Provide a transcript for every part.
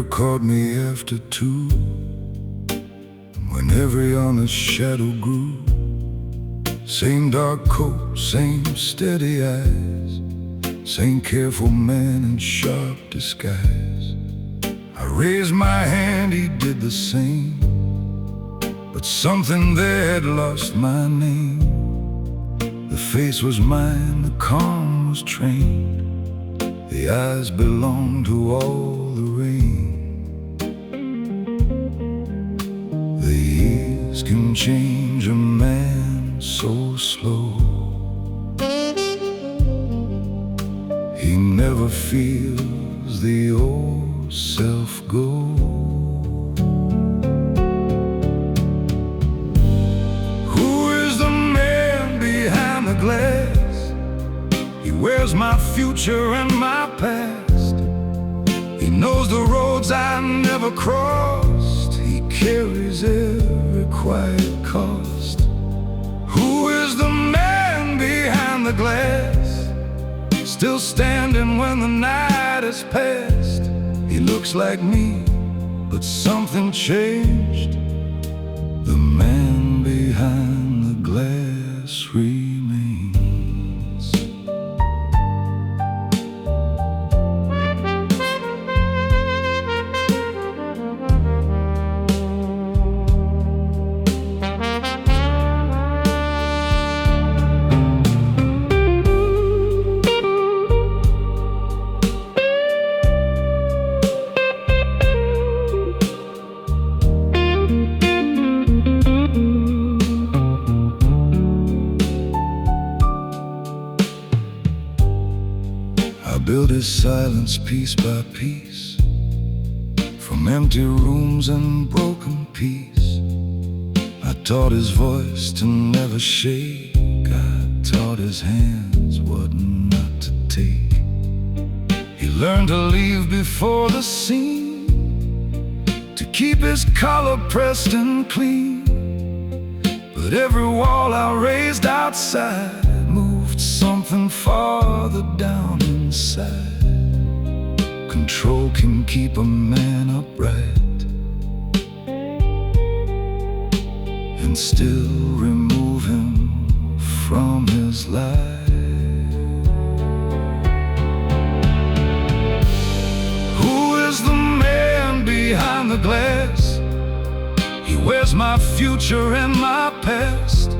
caught me after 2, when every honest shadow grew. Same dark coat, same steady eyes, same careful man in sharp disguise. I raised my hand, he did the same, but something there had lost my name. The face was mine, the calm was trained, the eyes belonged to all the rain. The years can change a man so slow. He never feels the old self go. Who is the man behind the glass? He wears my future and my past. He knows the roads I never crossed. He carries every quiet cost. Who is the man behind the glass? Still standing when the night has passed. He looks like me, but something changed. The man behind the glass remains. I built his silence piece by piece, from empty rooms and broken peace. I taught his voice to never shake. I taught his hands what not to take. He learned to leave before the scene, to keep his collar pressed and clean. But every wall I raised outside moved something farther down inside. Control can keep a man upright and still remove him from his life. Who is the man behind the glass? He wears my future and my past.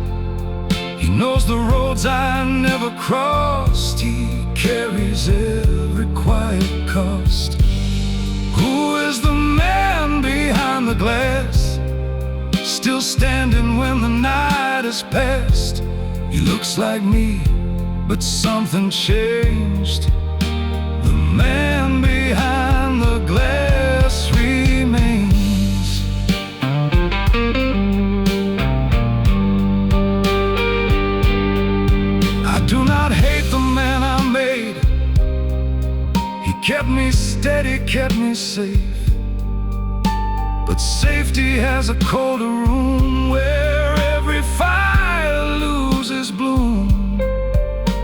He knows the roads I never crossed. He carries every quiet cost. Who is the man behind the glass? Still standing when the night has passed. He looks like me, but something changed. The man behind the glass remains. I do not hate the man I made. He kept me steady, kept me safe. But safety has a colder room where every fire loses bloom.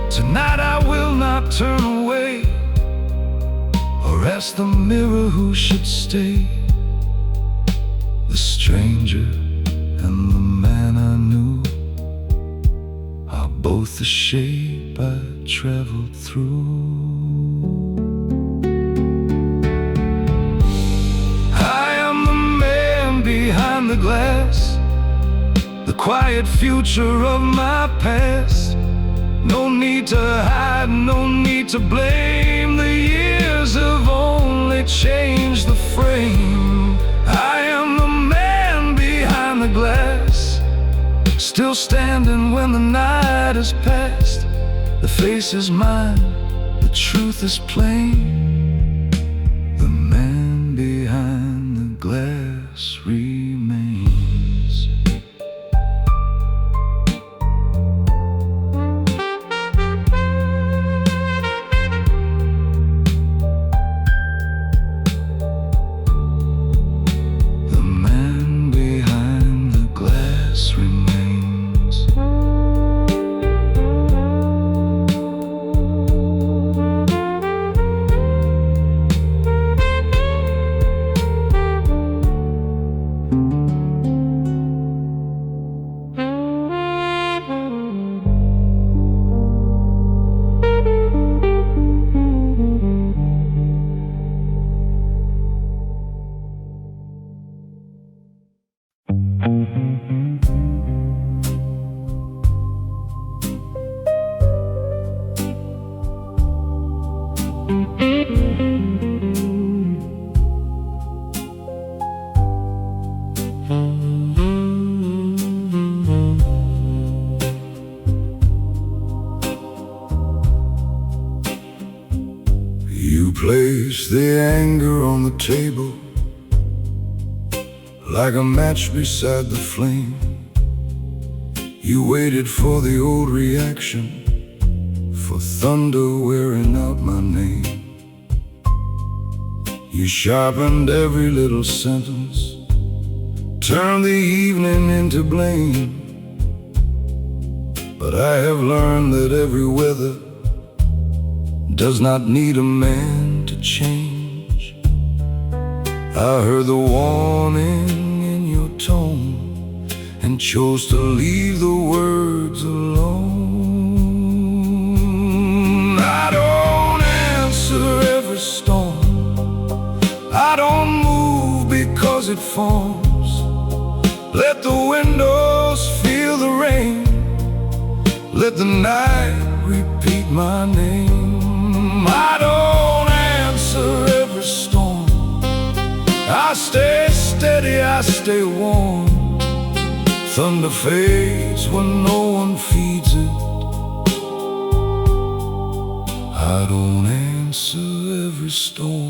Tonight I will not turn away or ask the mirror who should stay. The stranger and the man I knew are both the shape I traveled through. Behind the glass, the quiet future of my past. No need to hide, no need to blame. The years have only changed the frame. I am the man behind the glass, still standing when the night has passed. The face is mine, the truth is plain. The man behind the glass remains. The man behind the glass remains. You placed the anger on the table like a match beside the flame. You waited for the old reaction, for thunder wearing out my name. You sharpened every little sentence, turned the evening into blame. But I have learned that every weather does not need a man to change. I heard the warning in your tone and chose to leave the words alone. I don't answer every storm, I don't move because it forms. Let the windows feel the rain, let the night repeat my name. I don't answer every storm, I stay steady, I stay warm. Thunder fades when no one feeds it. I don't answer every storm.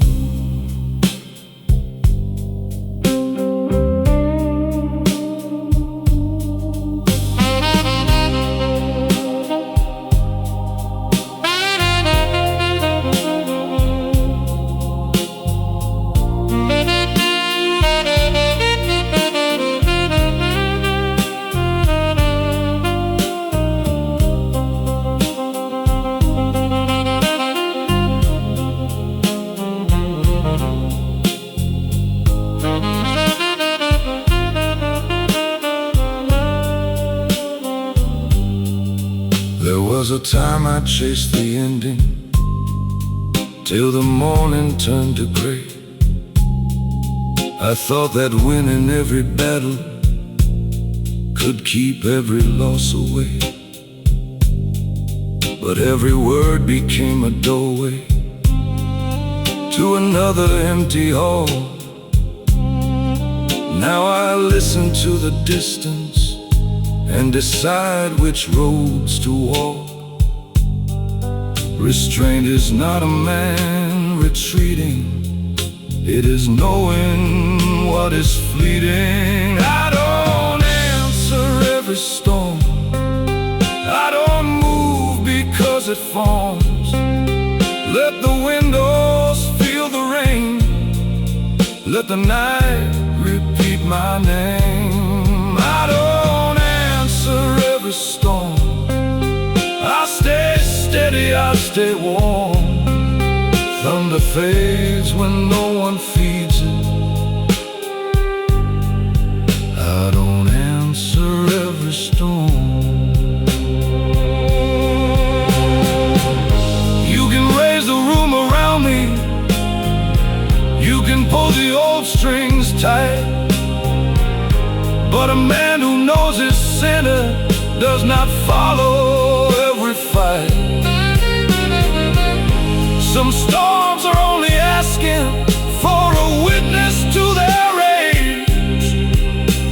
There was a time I chased the ending till the morning turned to gray. I thought that winning every battle could keep every loss away. But every word became a doorway to another empty hall. Now I listen to the distance and decide which roads to walk. Restraint is not a man retreating, it is knowing what is fleeting. I don't answer every storm, I don't move because it forms. Let the windows feel the rain, let the night repeat my name. I don't answer every storm, I stay steady, I stay warm. Thunder fades when no one feeds it. I don't answer every storm. You can raise the room around me, you can pull the old strings tight, but a man who knows his sinner does not follow every fight. Some storms are only asking for a witness to their rage.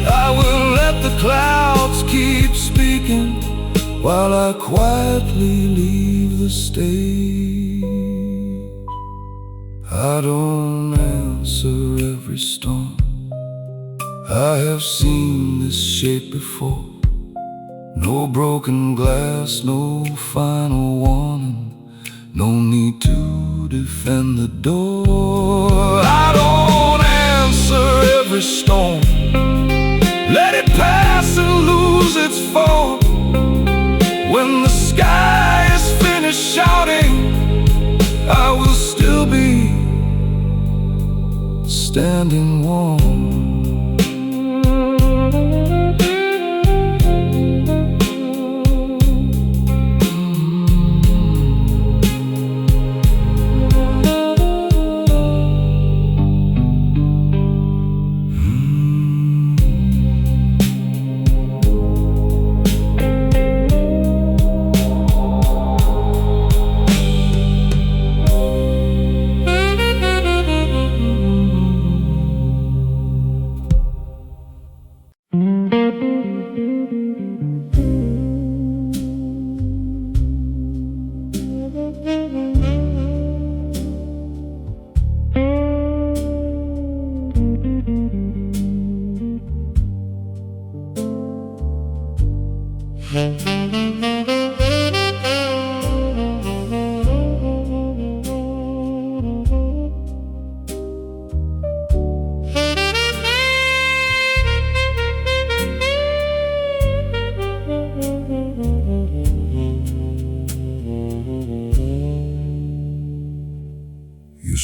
I will let the clouds keep speaking while I quietly leave the stage. I don't answer every storm, I have seen this shape before. No broken glass, no final warning, no need to defend the door. I don't answer every storm, let it pass and lose its form. When the sky is finished shouting, I will still be standing warm.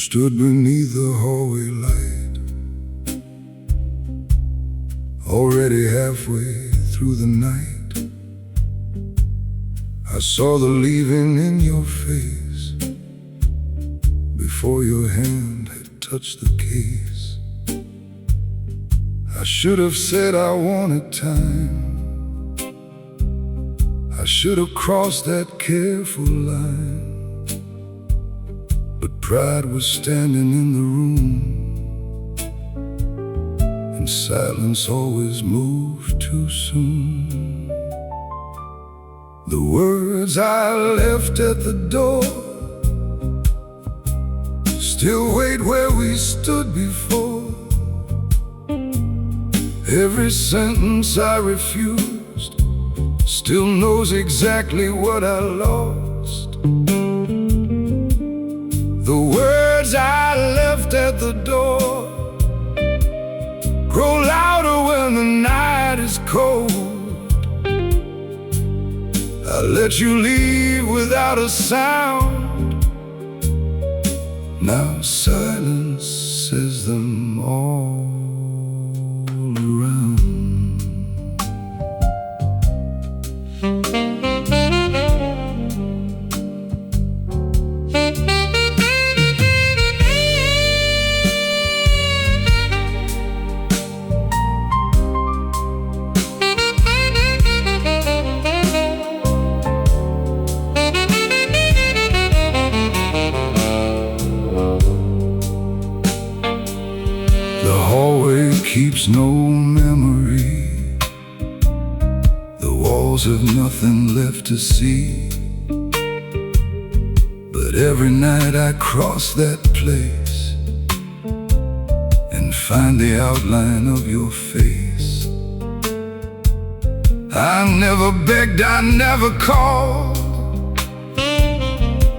stood beneath the hallway light, already halfway through the night. I saw the leaving in your face before your hand had touched the case. I should have said I wanted time. I should have crossed that careful line. But pride was standing in the room, and silence always moved too soon. The words I left at the door still wait where we stood before. Every sentence I refused still knows exactly what I lost. The words I left at the door grow louder when the night is cold. I let you leave without a sound. Now silence says them all around. The hallway keeps no memory. The walls have nothing left to see. But every night I cross that place and find the outline of your face. I never begged, I never called.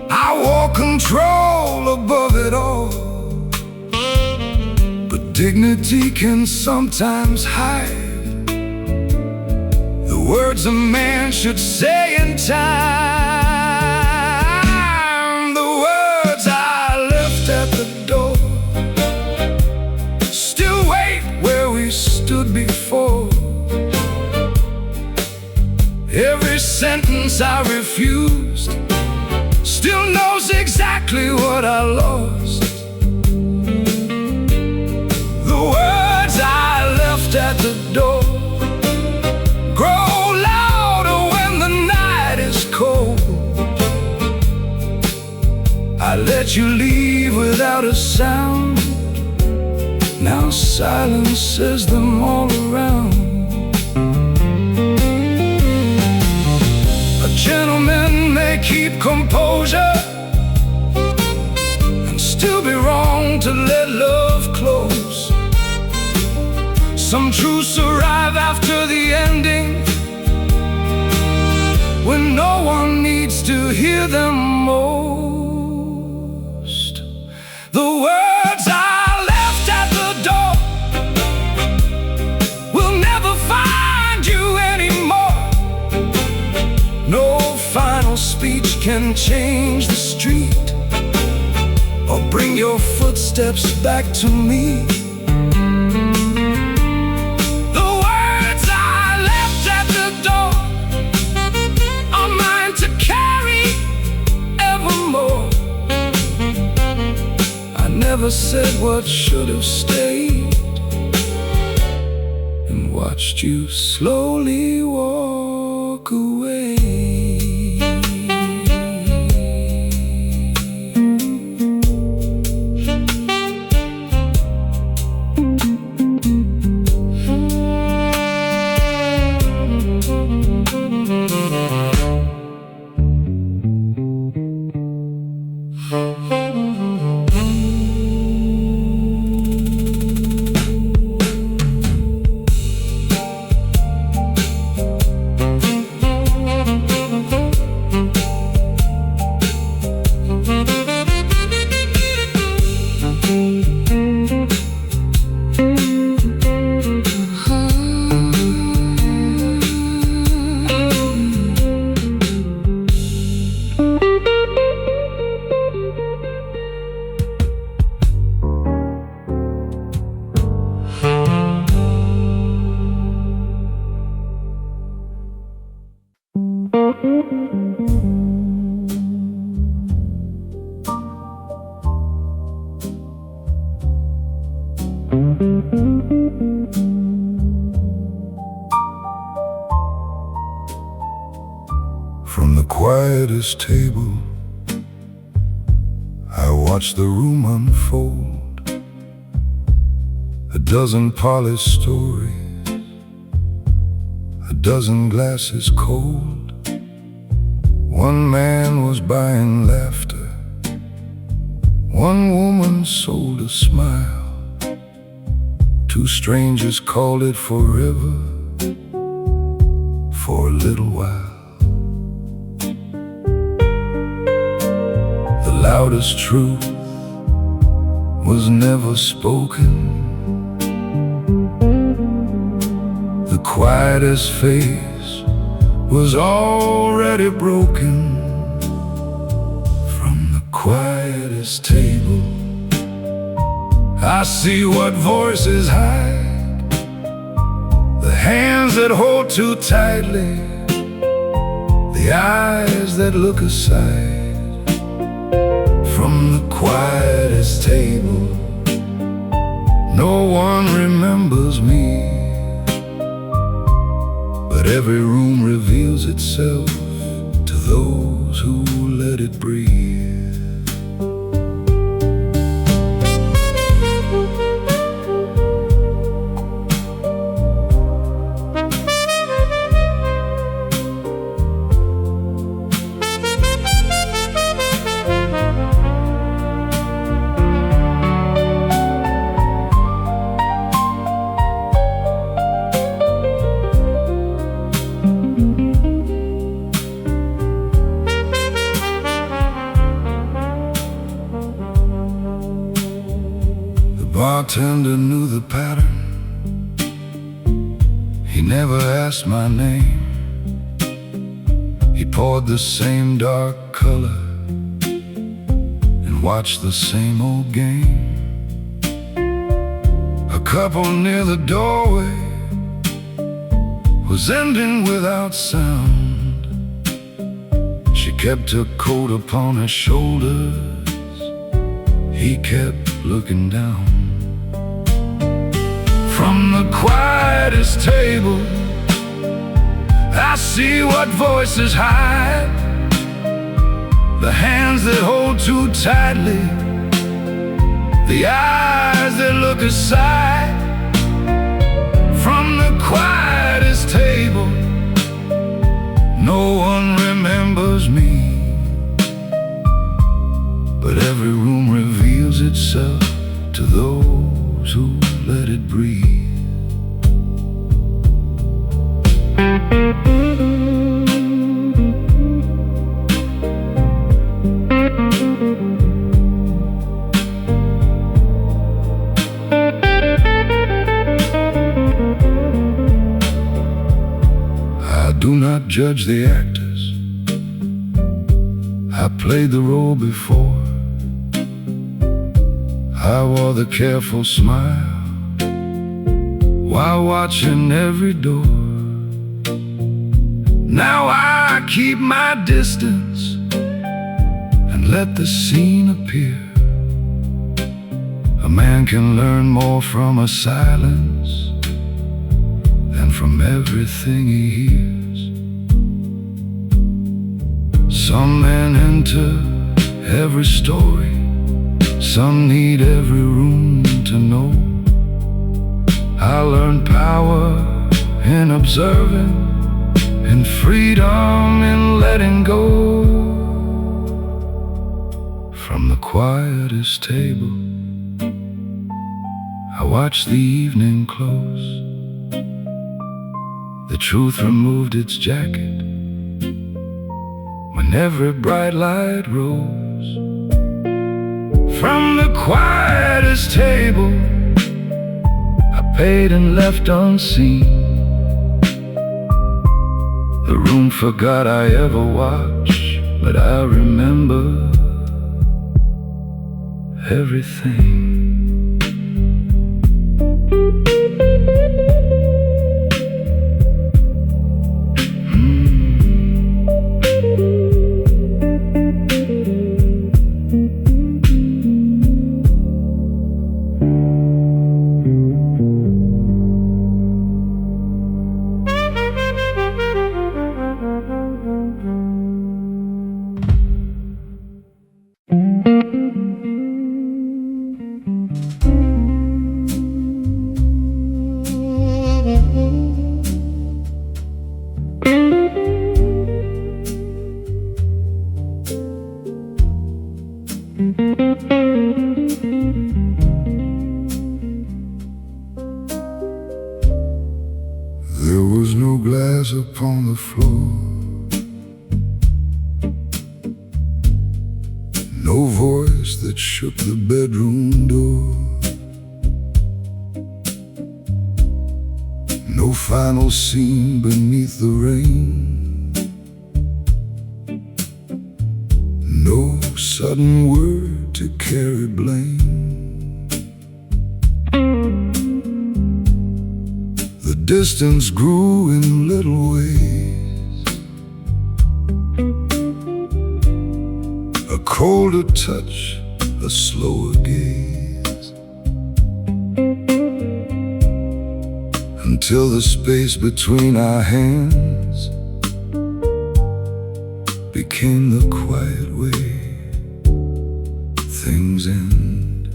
I wore control above it all. Dignity can sometimes hide the words a man should say in time. The words I left at the door still wait where we stood before. Every sentence I refused still knows exactly what I lost. At the door grow louder when the night is cold. I let you leave without a sound. Now silence says them all around. A gentleman may keep composure and still be wrong to let love close. Some truths arrive after the ending, when no one needs to hear them most. The words I left at the door will never find you anymore. No final speech can change the street or bring your footsteps back to me. Never said what should have stayed, and watched you slowly walk away. From the quietest table, I watch the room unfold. A dozen polished stories, a dozen glasses cold. One man was buying laughter, one woman sold a smile. Two strangers called it forever for a little while. The loudest truth was never spoken. The quietest face was already broken. From the quietest table, I see what voices hide, the hands that hold too tightly, the eyes that look aside. From the quietest table, no one remembers me, but every room reveals itself to those who let it breathe. The bartender knew the pattern. He never asked my name. He poured the same dark color and watched the same old game. A couple near the doorway was ending without sound. She kept her coat upon her shoulders. He kept looking down. From the quietest table, I see what voices hide, the hands that hold too tightly, the eyes that look aside. From the quietest table, no one remembers me, but every room reveals itself to those who let it breathe. I do not judge the actors. I played the role before. I wore the careful smile while watching every door. Now I keep my distance and let the scene appear. A man can learn more from a silence than from everything he hears. Some men enter every story, some need every room to know. I learned power in observing, and freedom in letting go. From the quietest table, I watch the evening close. The truth removed its jacket when every bright light rose. From the quietest table, I paid and left unseen. The room forgot I ever watched, but I remember everything. eyes upon the floor. No voice that shook the bedroom door. No final scene beneath the rain. No sudden word to carry blame. The distance grew in little ways. A colder touch, a slower gaze, until the space between our hands became the quiet way things end.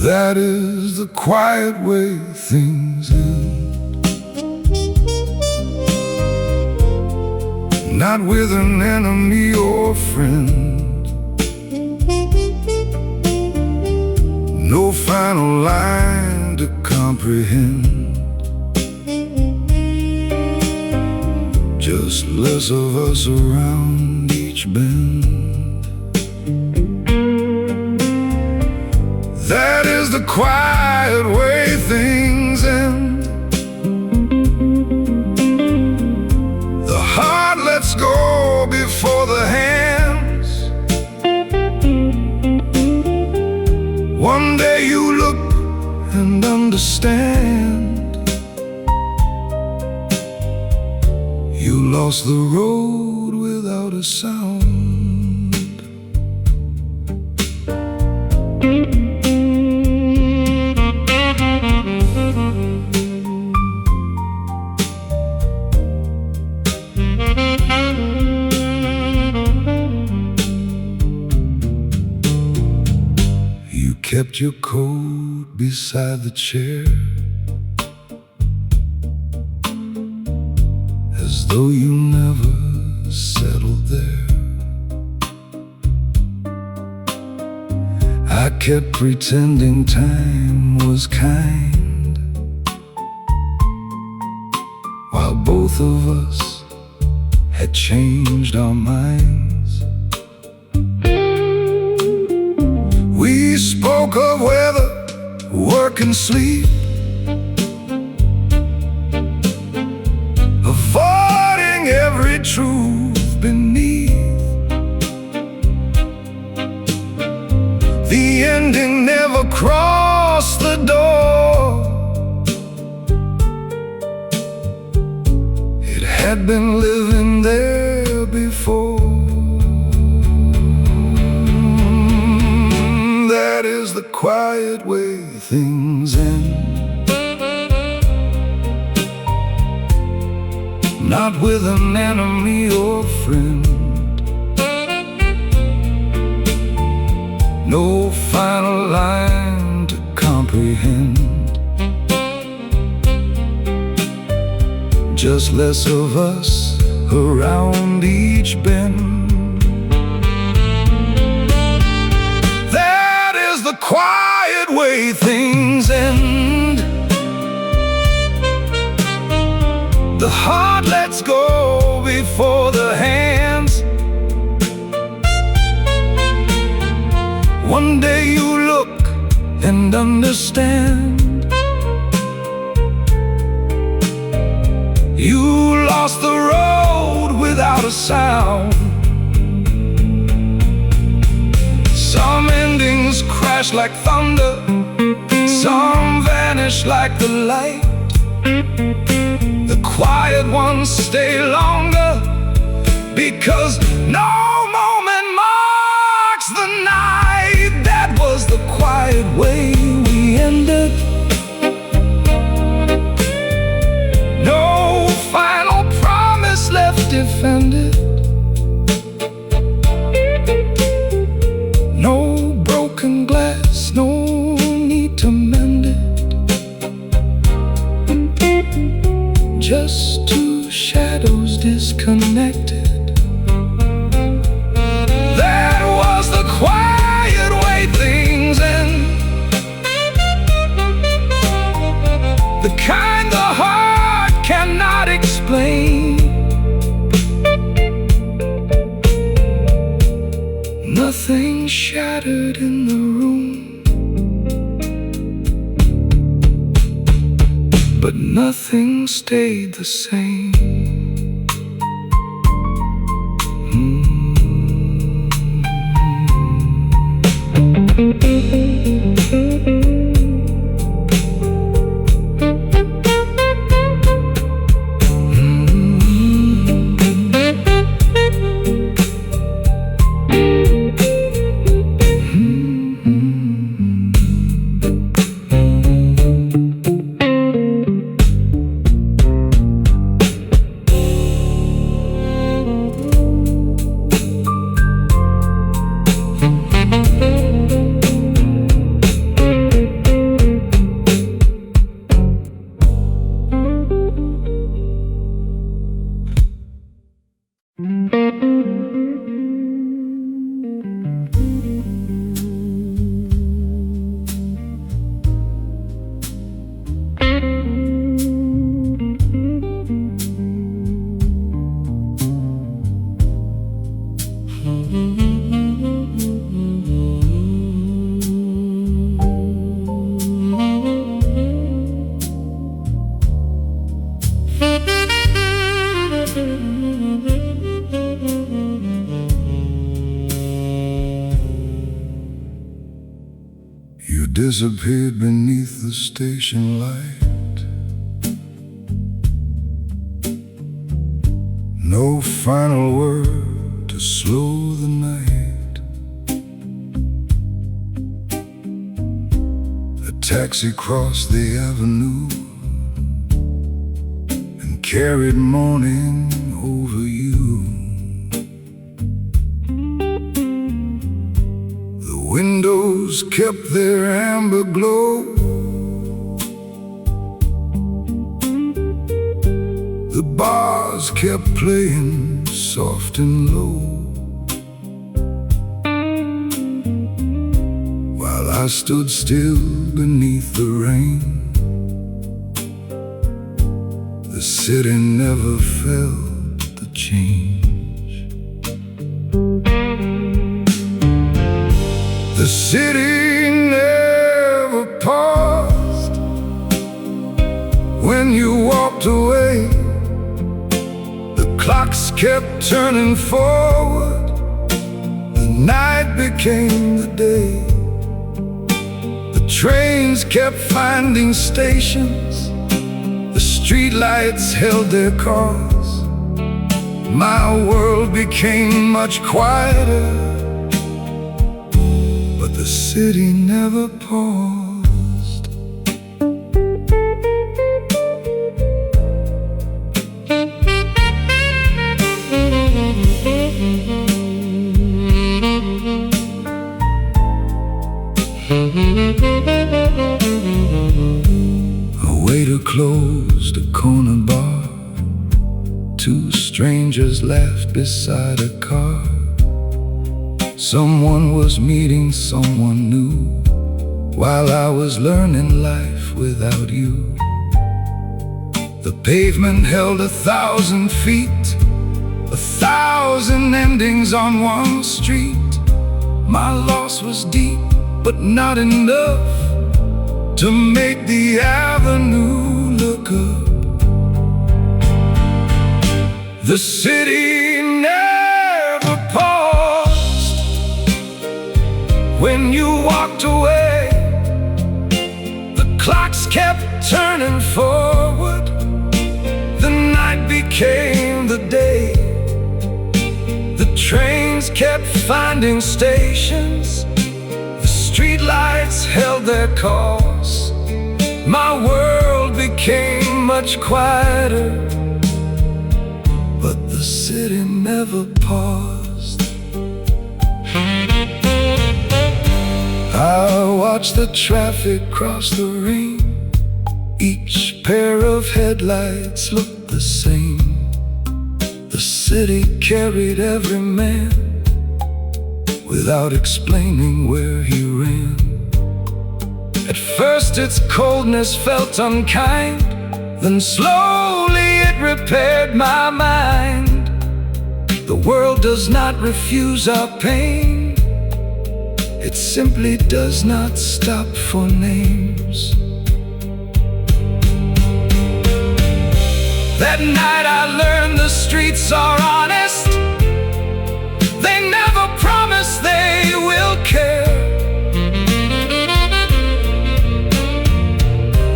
That is the quiet way things end. Not with an enemy or friend. No final line to comprehend. Just less of us around each bend. That is the quiet way things end. The heart lets go before the hands. One day you look and understand. You lost the road without a sound. You kept your coat beside the chair, as though you never settled there. I kept pretending time was kind, while both of us had changed our minds. We spoke of weather, work and sleep, avoiding every truth beneath. The ending never crossed the door. It had been living there before. That is the quiet way things end. Not with an enemy or friend. No final line to comprehend. Just less of us around each bend. That is the quiet way things end. The heart lets go before the hands. One day you look and understand. You lost the road without a sound. Some endings crash like thunder. Some vanish like the light. The quiet ones stay longer, because no moment marks the night. That was the quiet way we ended. No final promise left defended. No broken glass, no need to mend it. Just two shadows disconnected. in the room, but nothing stayed the same. You disappeared beneath the station light. No final word to slow the night. A taxi crossed the avenue and carried morning over you. The windows kept their amber glow. The bars kept playing soft and low, while I stood still beneath the rain. The city never felt the change. The city never paused when you walked away. The clocks kept turning forward. The night became the day. The trains kept finding stations. The streetlights held their cars. My world became much quieter, but the city never paused. A waiter closed a corner bar. Two strangers laughed beside a car. Someone was meeting someone new, while I was learning life without you. The pavement held 1,000 feet, 1,000 endings on one street. My loss was deep, but not enough to make the avenue look up. The city never paused when you walked away. The clocks kept turning forward. The night became the day. The trains kept finding stations. The streetlights held their course. My world became much quieter, but the city never paused. I watched the traffic cross the rain. Each pair of headlights looked the same. The city carried every man without explaining where he ran. At first its coldness felt unkind, then slowly it repaired my mind. The world does not refuse our pain. it simply does not stop for names. That night I learned the streets are honest. They never promise they will care.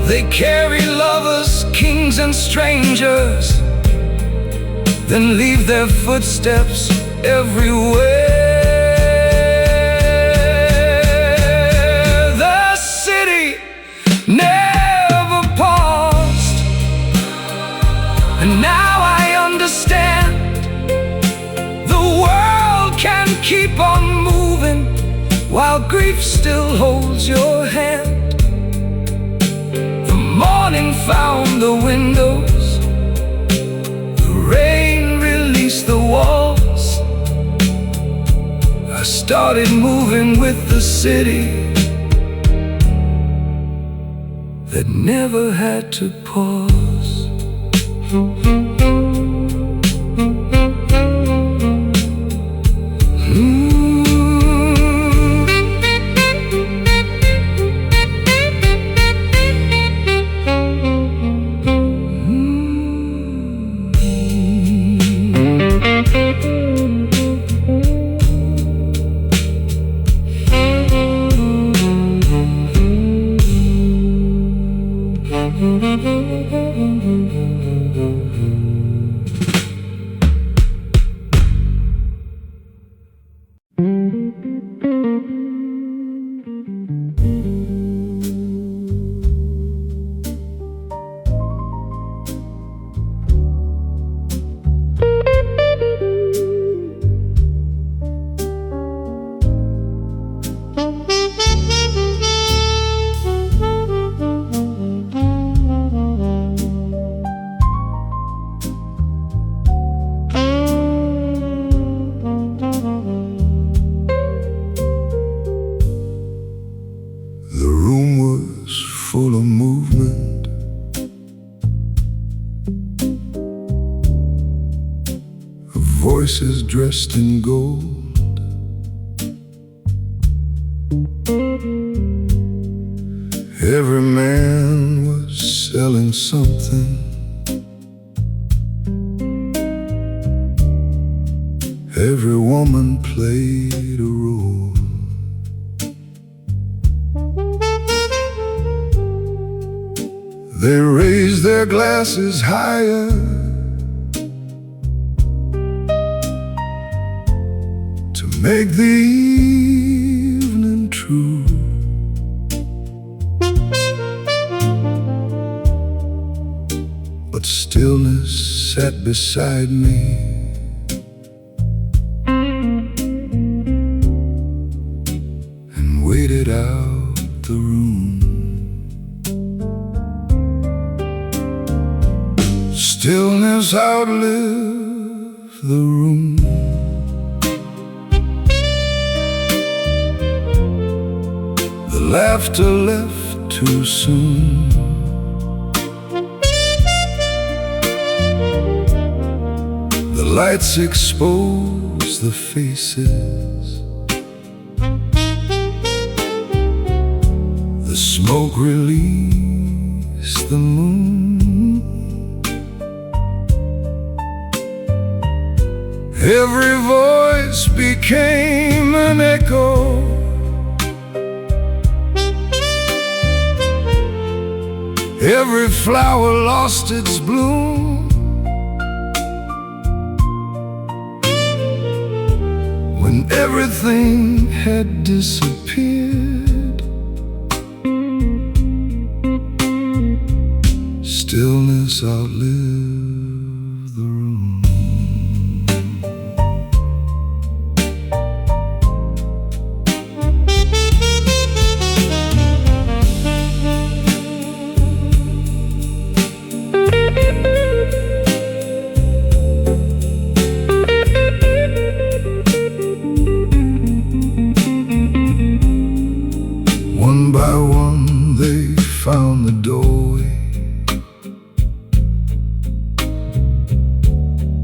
They carry lovers, kings and strangers, then leave their footsteps everywhere. The city never paused, and now I understand. The world can keep on moving while grief still holds your hand. The morning found the windows, the rain released the walls. I started moving with the city that never had to pause. Full of movement, of voices dressed in gold. Every man was selling something. Every woman played a role. They raised their glasses higher to make the evening true. But stillness sat beside me, and waited out the room. Stillness outlived the room. The laughter left too soon. The lights exposed the faces. The smoke released the moon. Every voice became an echo. Every flower lost its bloom. When everything had disappeared, stillness outlived the room. One by one they found the doorway,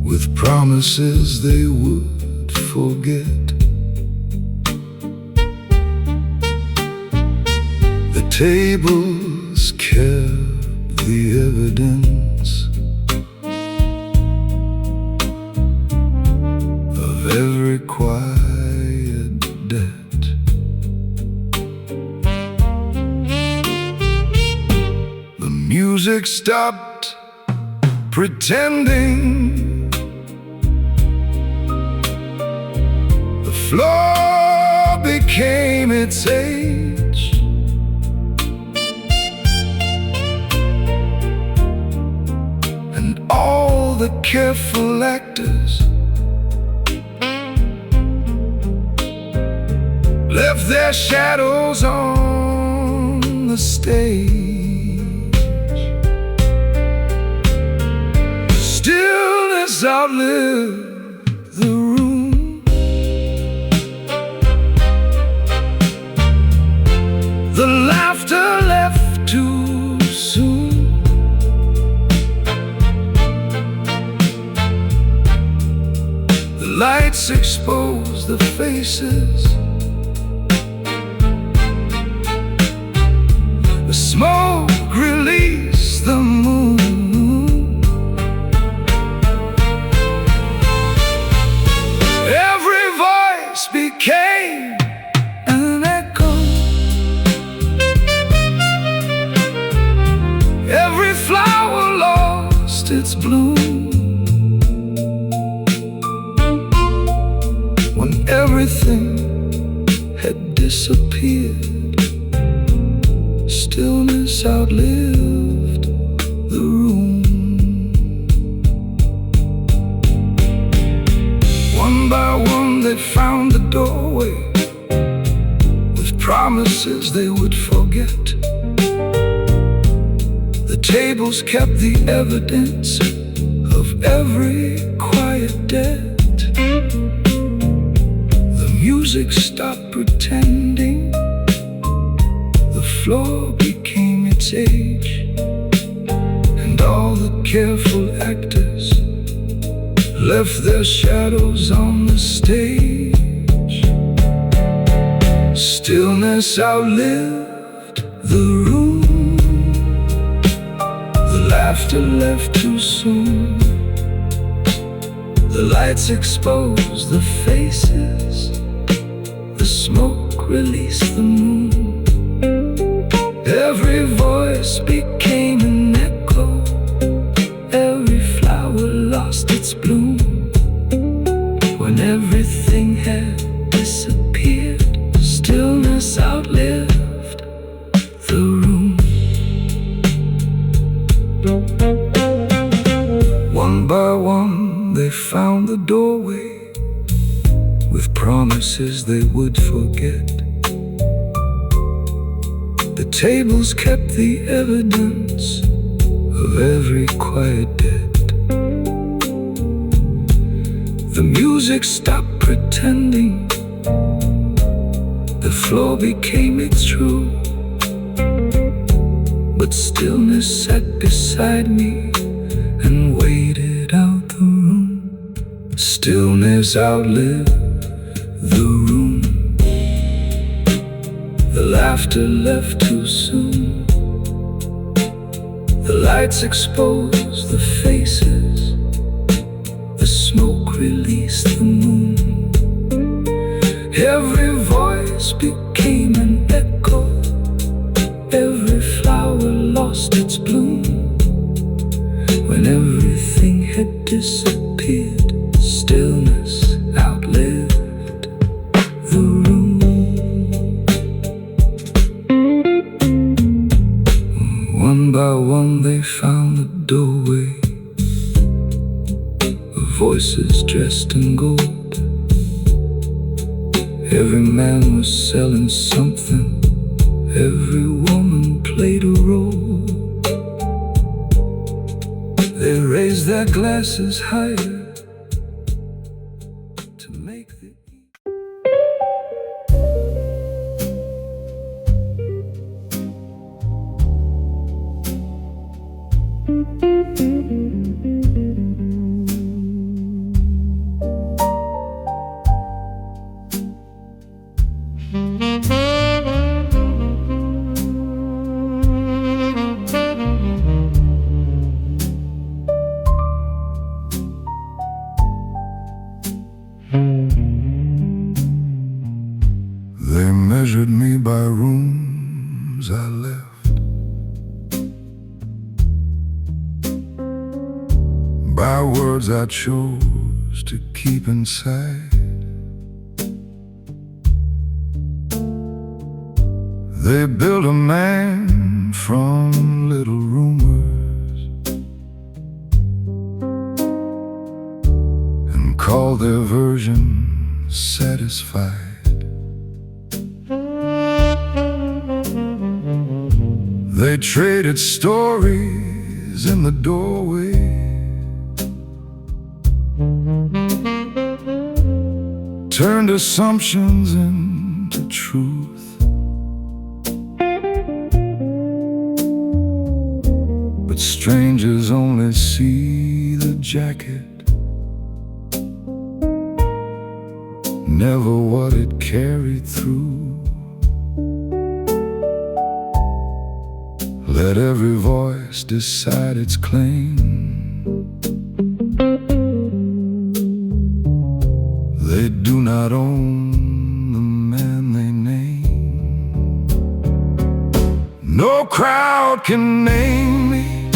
with promises they would forget. tables kept the evidence of every quiet debt. The music stopped pretending. The floor became its age. And all the careful actors left their shadows on the stage. Stillness outlived the room. The laughter left too soon. The lights exposed the faces. The smoke released the moon. Every voice became an echo. Every flower lost its bloom. When everything had disappeared, stillness outlived the room. One by one they found the doorway, with promises they would forget. The tables kept the evidence of every quiet debt. The music stopped pretending. The floor became its age. And all the careful actors left their shadows on the stage. Stillness outlived the room. The laughter left too soon. The lights exposed the faces. The smoke released the moon. Every voice became an echo. Every flower lost its bloom. When everything had disappeared, stillness outlived the room. One by one they found the doorway, with promises they would forget. The tables kept the evidence of every quiet debt. The music stopped pretending. The floor became its true. But stillness sat beside me and waited out the room. Stillness outlived the room. The laughter left too soon. The lights exposed the faces. The smoke released the moon. Every voice became an echo. Every flower lost its bloom. When everything had disappeared, stillness outlived the room. One by one they found the doorway, voices dressed in gold. Every man was selling something. Every woman played a role. They raised their glasses higher to make the rooms I left, by words I chose to keep inside. They built a man from little rumors and called their version satisfied. They traded stories in the doorway, turned assumptions into truth. But strangers only see the jacket, never what it carried through. Let every voice decide its claim. They do not own the man they name. No crowd can name me,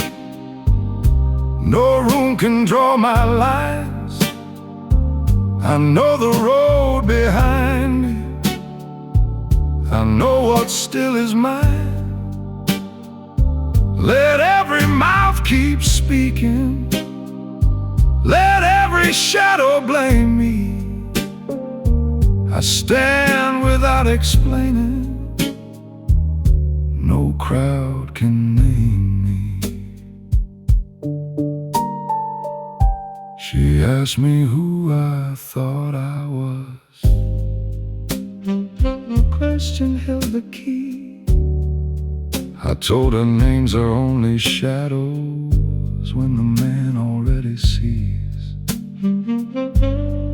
no room can draw my lines. I know the road behind me, I know what still is mine. Let every mouth keep speaking, let every shadow blame me. I stand without explaining, no crowd can name me. She asked me who I thought I was. The question held the key. I told her names are only shadows when the man already sees.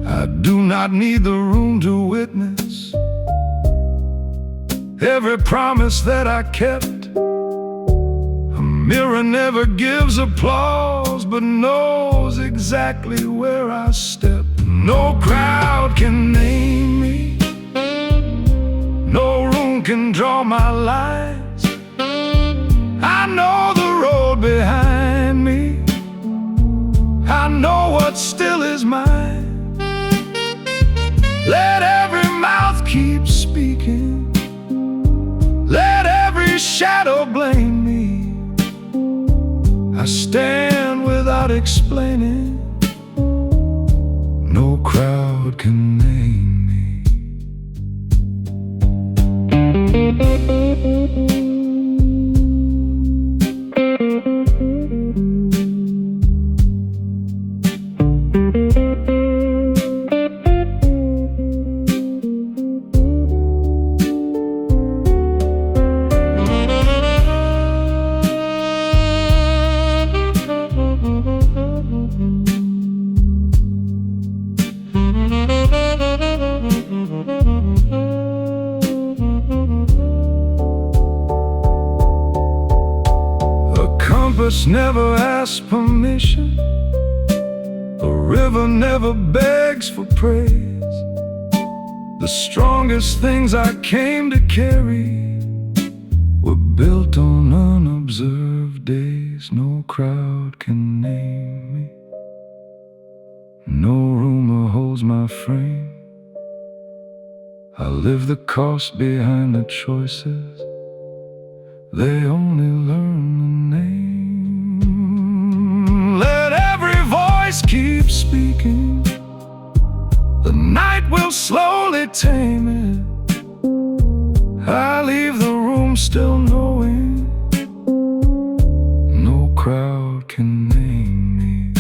I do not need the room to witness every promise that I kept. A mirror never gives applause, but knows exactly where I step. No crowd can name me, no room can draw my lines. I know the road behind me, I know what still is mine. Let every mouth keep speaking, let every shadow blame me. I stand without explaining, no crowd can name me. Never asks permission, the river never begs for praise. The strongest things I came to carry were built on unobserved days. No crowd can name me, no rumor holds my frame. I live the cost behind the choices, they only learn the name. Let every voice keep speaking, the night will slowly tame it. I leave the room still knowing, no crowd can name me.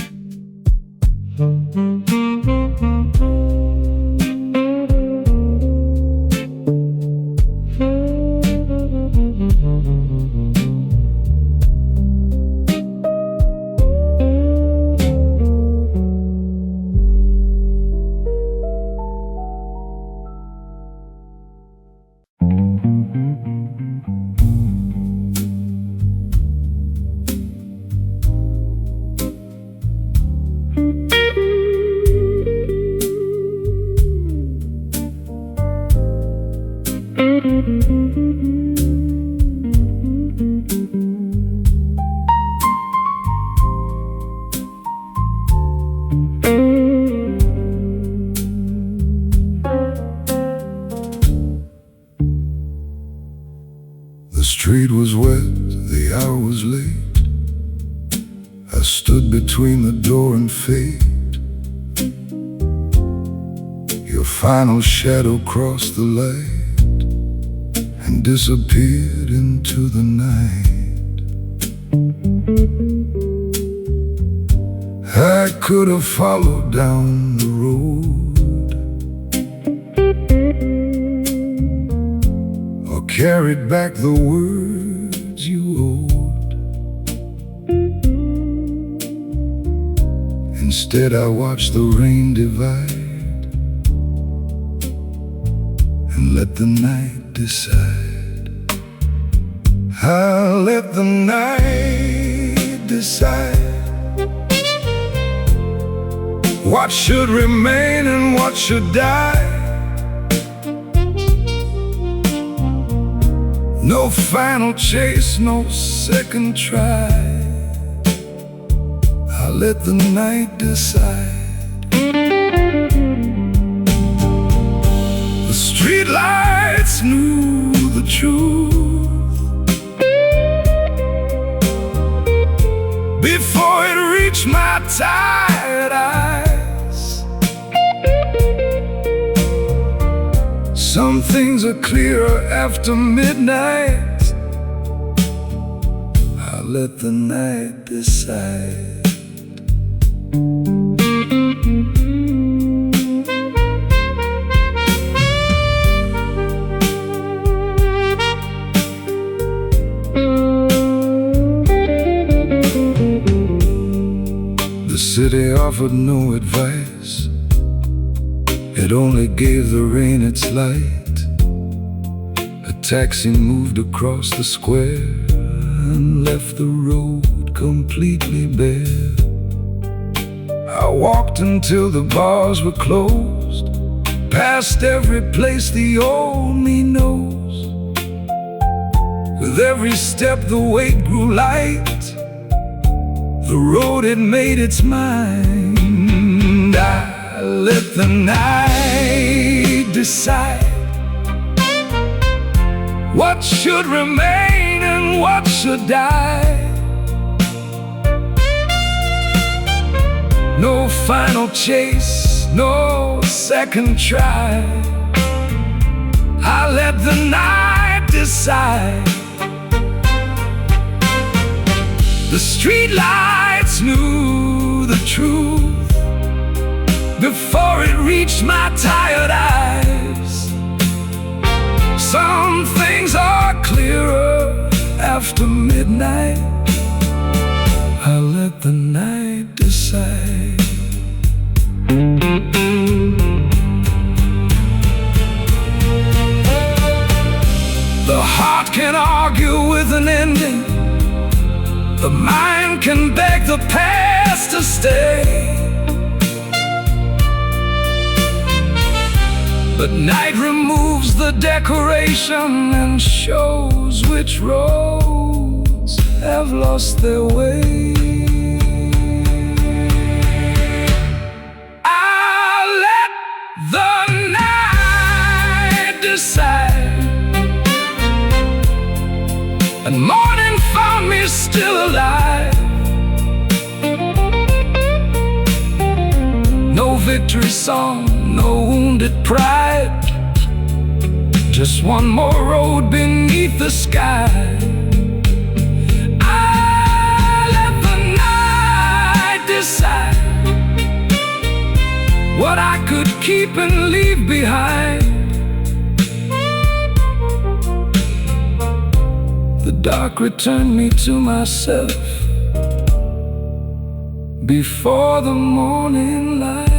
The street was wet, the hour was late. I stood between the door and fate. Your final shadow crossed the light and disappeared into the night. I could have followed down the road or carried back the words you owed. Instead, I watched the rain divide and let the night decide. I'll let the night decide what should remain and what should die. No final chase, no second try. I'll let the night decide. The streetlights knew the truth before it reached my tired eyes. Some things are clearer after midnight. I'll let the night decide. The city offered no advice. It only gave the rain its light. A taxi moved across the square and left the road completely bare. I walked until the bars were closed, past every place the old me knows. With every step the weight grew light. The road had made its mind. I let the night decide what should remain and what should die. No final chase, no second try. I let the night decide. The streetlights knew the truth before it reached my tired eyes. Some things are clearer after midnight. I let the night decide. The heart can argue with an ending. The mind can beg the past to stay. But night removes the decoration and shows which roads have lost their way. I'll let the night decide. And morning found me still alive. No victory song, no wounded pride. Just one more road beneath the sky. I let the night decide what I could keep and leave behind. The dark returned me to myself before the morning light.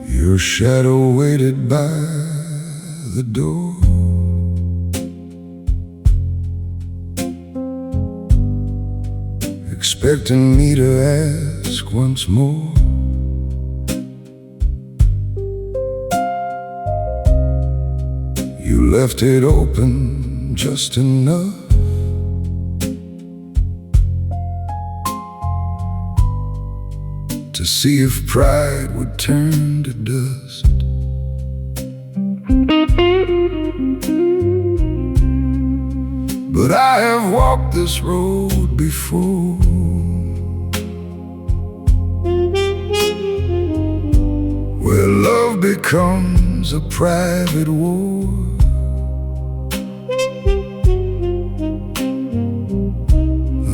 Your shadow waited by the door, expecting me to ask once more. You left it open just enough to see if pride would turn to dust. But I have walked this road before, where love becomes a private war.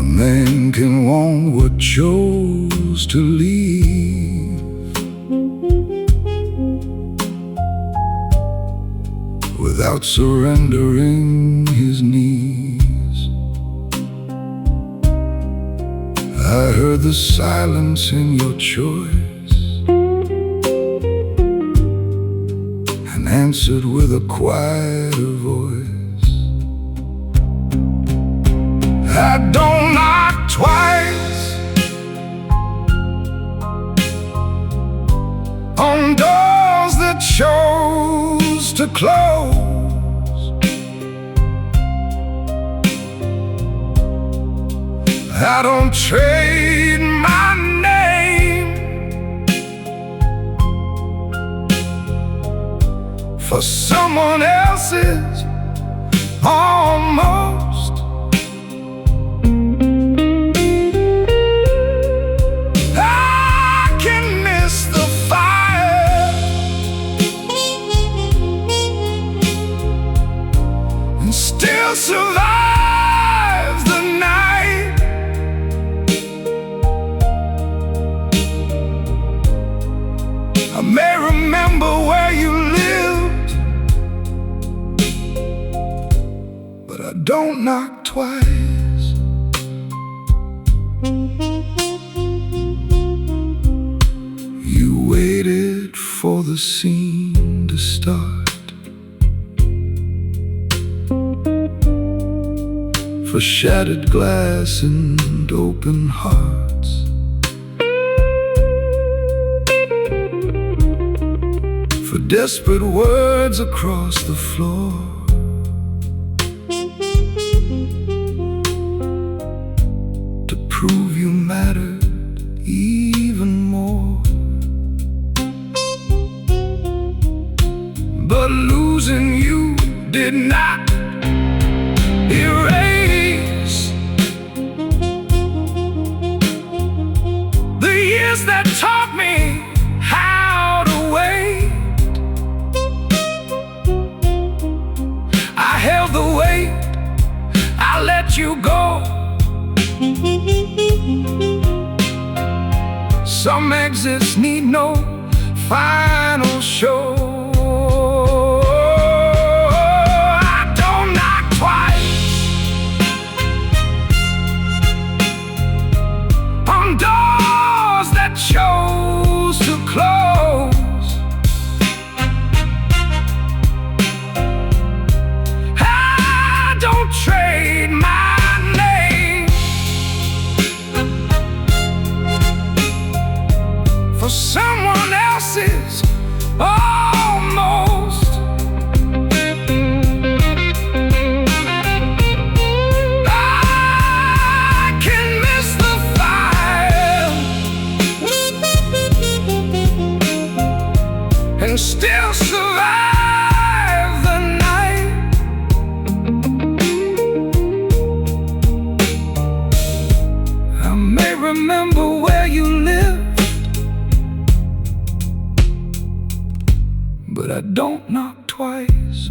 A man can want what chose to leave without surrendering his knees. I heard the silence in your choice and answered with a quieter voice. I don't knock twice on doors that chose to close. I don't trade my name for someone else's almost. I can miss the fire and still survive the night. I may remember where you lived, but I don't knock twice. You waited for the scene to start, for shattered glass and open hearts, for desperate words across the floor, to prove you mattered even more. But losing you did not erase the years that taught me how to wait. I held the weight, I let you go. Some exits need no final show. I don't knock twice on doors that chose to close. I don't trade my name for someone else's almost. I can miss the fire and still survive the night. I may remember where you lived, but I don't knock twice.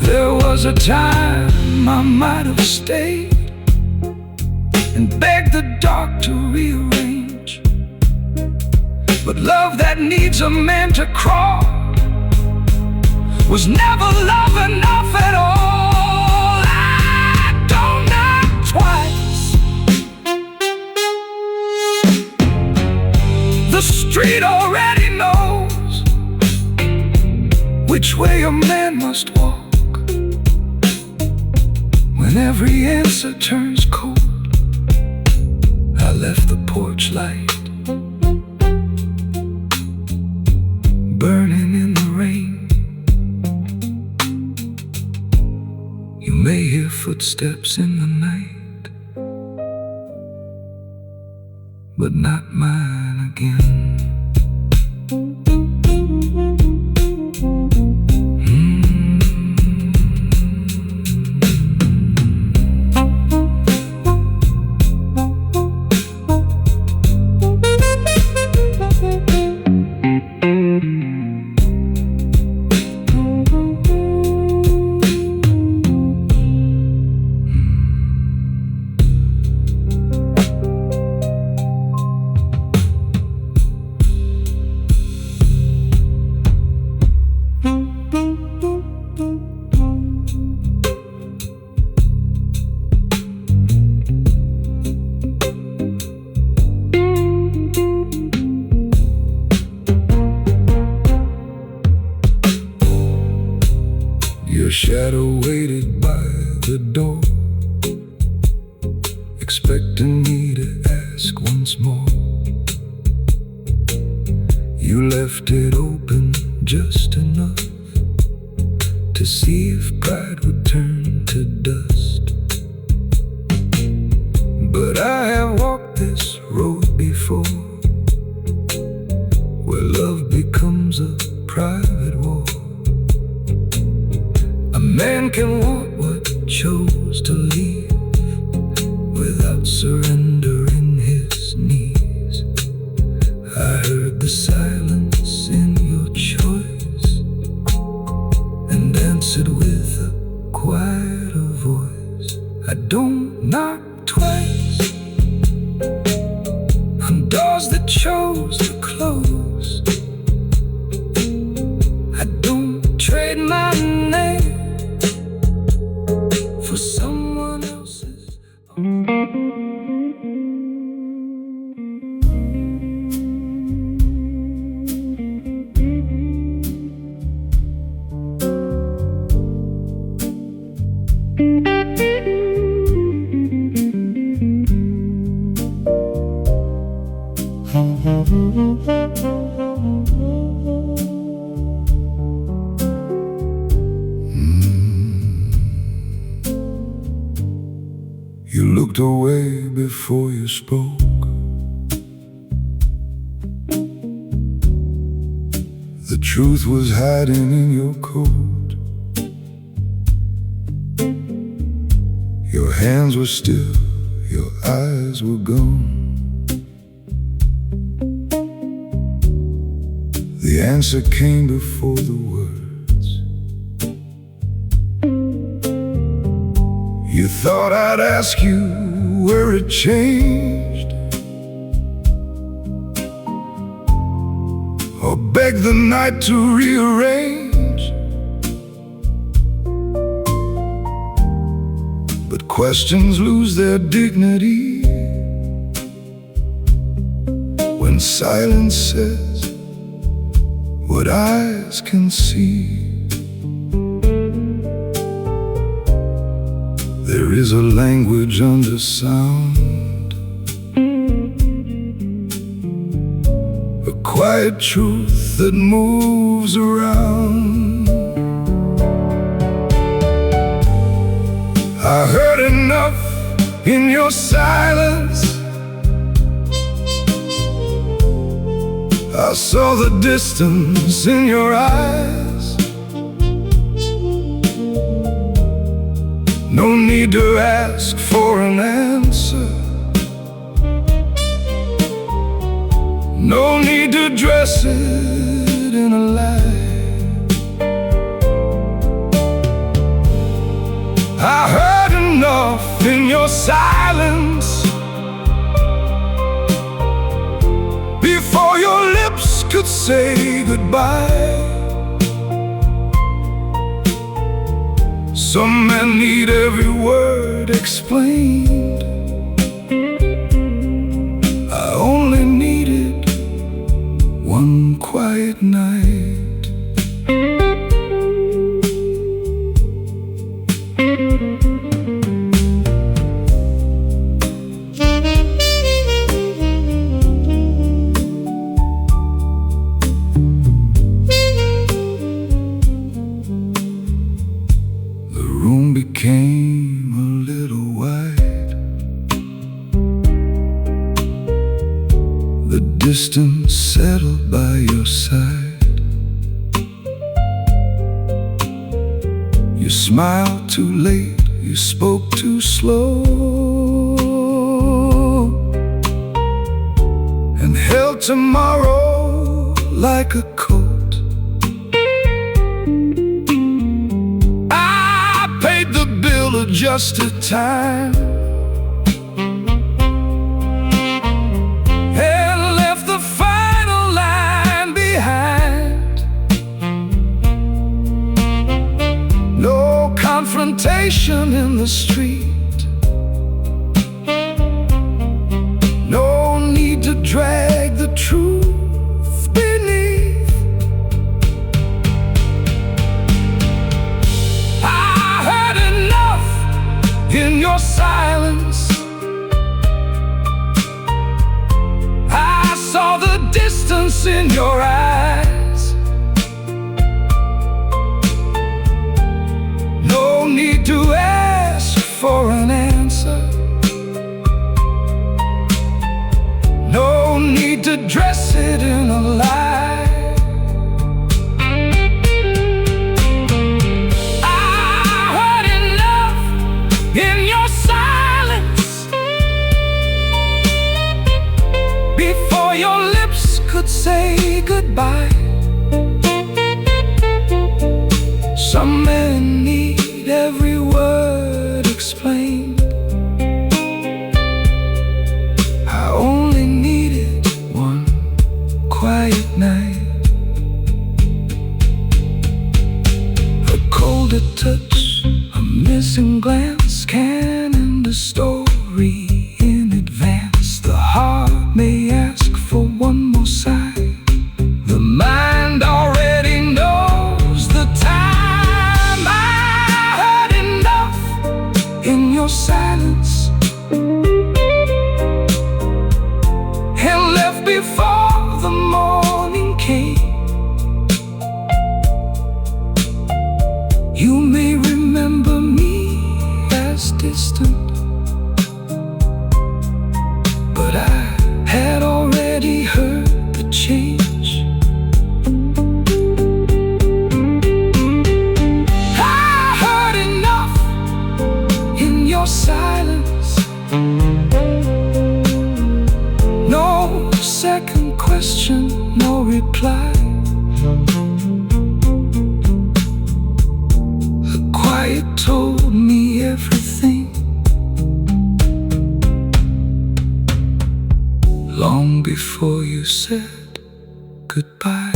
There was a time I might have stayed and begged the dark to rearrange But love that needs a man to crawl was never love enough at all. I don't knock twice. The street already knows which way a man must walk when every answer turns cold. I left the porch light burning in the rain. You may hear footsteps in the night, but not mine again. Your shadow waited by the door, expecting me to ask once more. You left it open just enough to see if pride would turn to dust. But I have walked this road before, where love becomes a private war. A man can want what chose to leave without surrendering his knees. I heard the silence in your choice and answered with a quieter voice. I don't knock twice on doors that chose to close. I don't trade my name for someone else's. You looked away before you spoke. The truth was hiding in your coat. Your hands were still, your eyes were gone. The answer came before the words. You thought I'd ask you where it changed, or beg the night to rearrange. But questions lose their dignity when silence says what eyes can see. There is a language under sound, a quiet truth that moves around. I heard enough in your silence. I saw the distance in your eyes. No need to ask for an answer. No need to dress it in a lie. I heard enough in your silence before your lips say goodbye. Some men need every word explained. I only needed one quiet night. Became a little wide. The distance settled by your side. You smiled too late, you spoke too slow, and held tomorrow like a coat. Just a time, and left the final line behind. No confrontation in the street, no need to drag the truth beneath. In your silence, I saw the distance in your eyes. No need to ask for an answer, no need to dress it in a lie. In your silence, before your lips could say goodbye. Some men need every word explained. I only needed one quiet night. A colder touch, a missing glance can end a story in advance. The heart may ask for one more sigh. The mind already knows the time. I heard enough in your silence, and left before the morning came. You may remember me as distant, but I had already heard the change. I heard enough in your silence. No second question, no reply. The quiet told me everything, long before you said goodbye.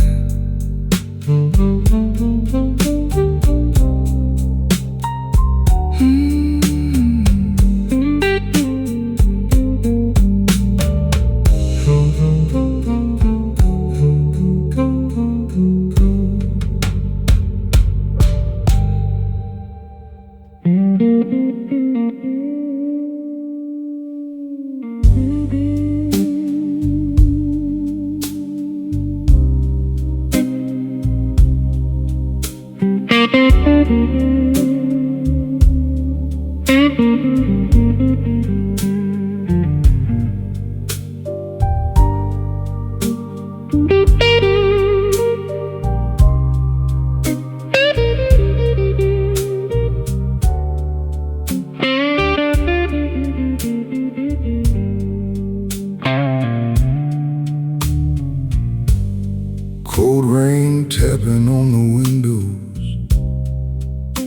Cold rain tapping on the windows,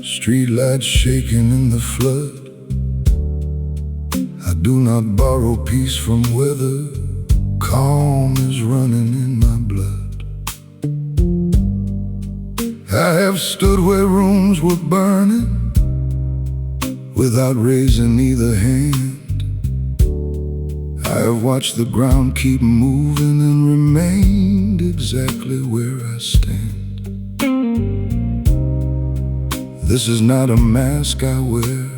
street lights shaking in the flood. I do not borrow peace from weather, calm is running in my blood. have stood where rooms were burning without raising either hand. I have watched the ground keep moving and remained exactly where I stand. This is not a mask I wear.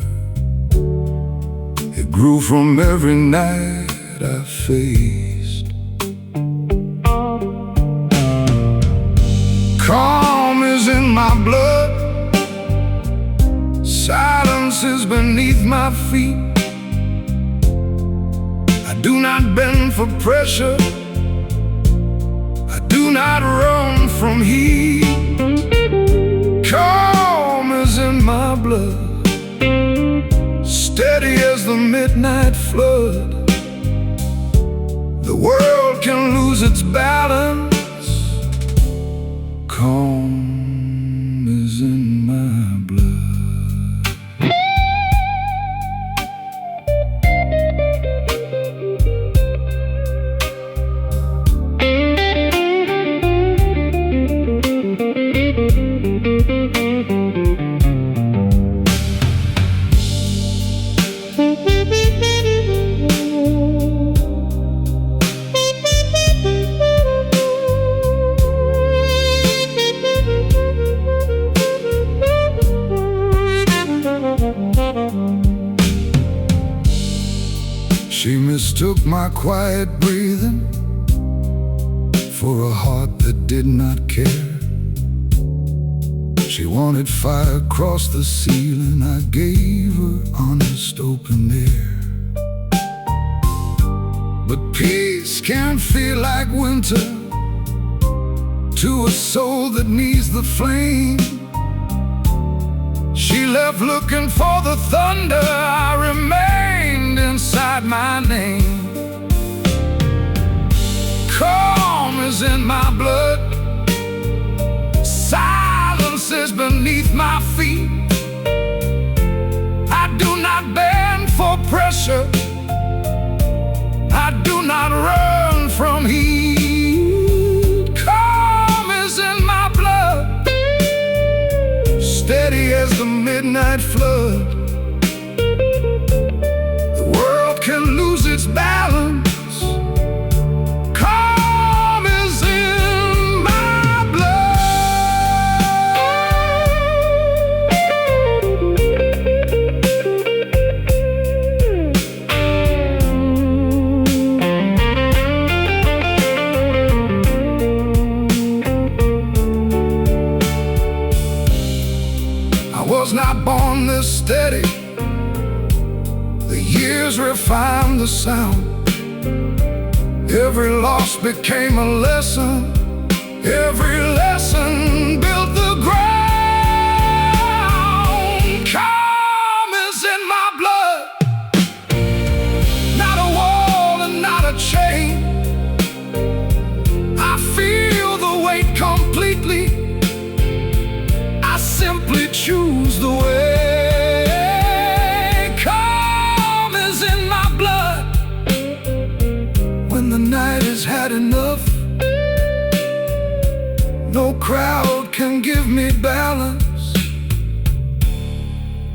It grew from every night I faced. Calm is in my blood. Silence is beneath my feet. I do not bend for pressure. I do not run from heat. Calm is in my blood, steady as the midnight flood. The world can lose its balance. Calm is in my blood. She mistook my quiet breathing for a heart that did not care. She wanted fire across the ceiling. I gave her honest open air. But peace can feel like winter to a soul that needs the flame. She left looking for the thunder. I remained inside my name. Calm is in my blood. Silence is beneath my feet. I do not bend for pressure. I do not run from heat. Calm is in my blood, steady as the midnight flood. The world can lose its balance. Calm is in my blood. I was not born this steady. The years refined the sound. Every loss became a lesson. Every lesson built the ground. Calm is in my blood. Not a wall and not a chain. I feel the weight completely. I simply choose the way. Calm is in my blood. When the night has had enough, no crowd can give me balance.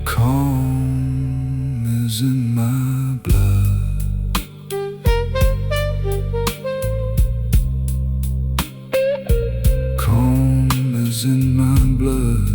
Calm is in my blood. Calm is in my blood.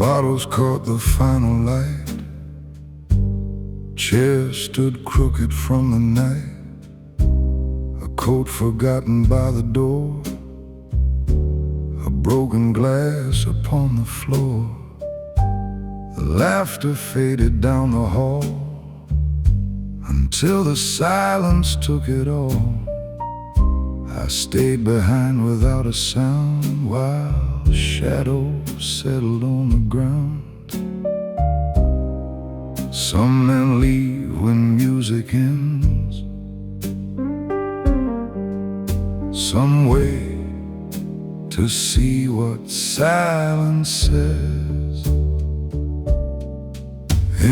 Bottles caught the final light. chair stood crooked from the night, a coat forgotten by the door, a broken glass upon the floor. The laughter faded down the hall until the silence took it all. I stayed behind without a sound while shadows settled on the ground. Some men leave when music ends, some wait to see what silence says.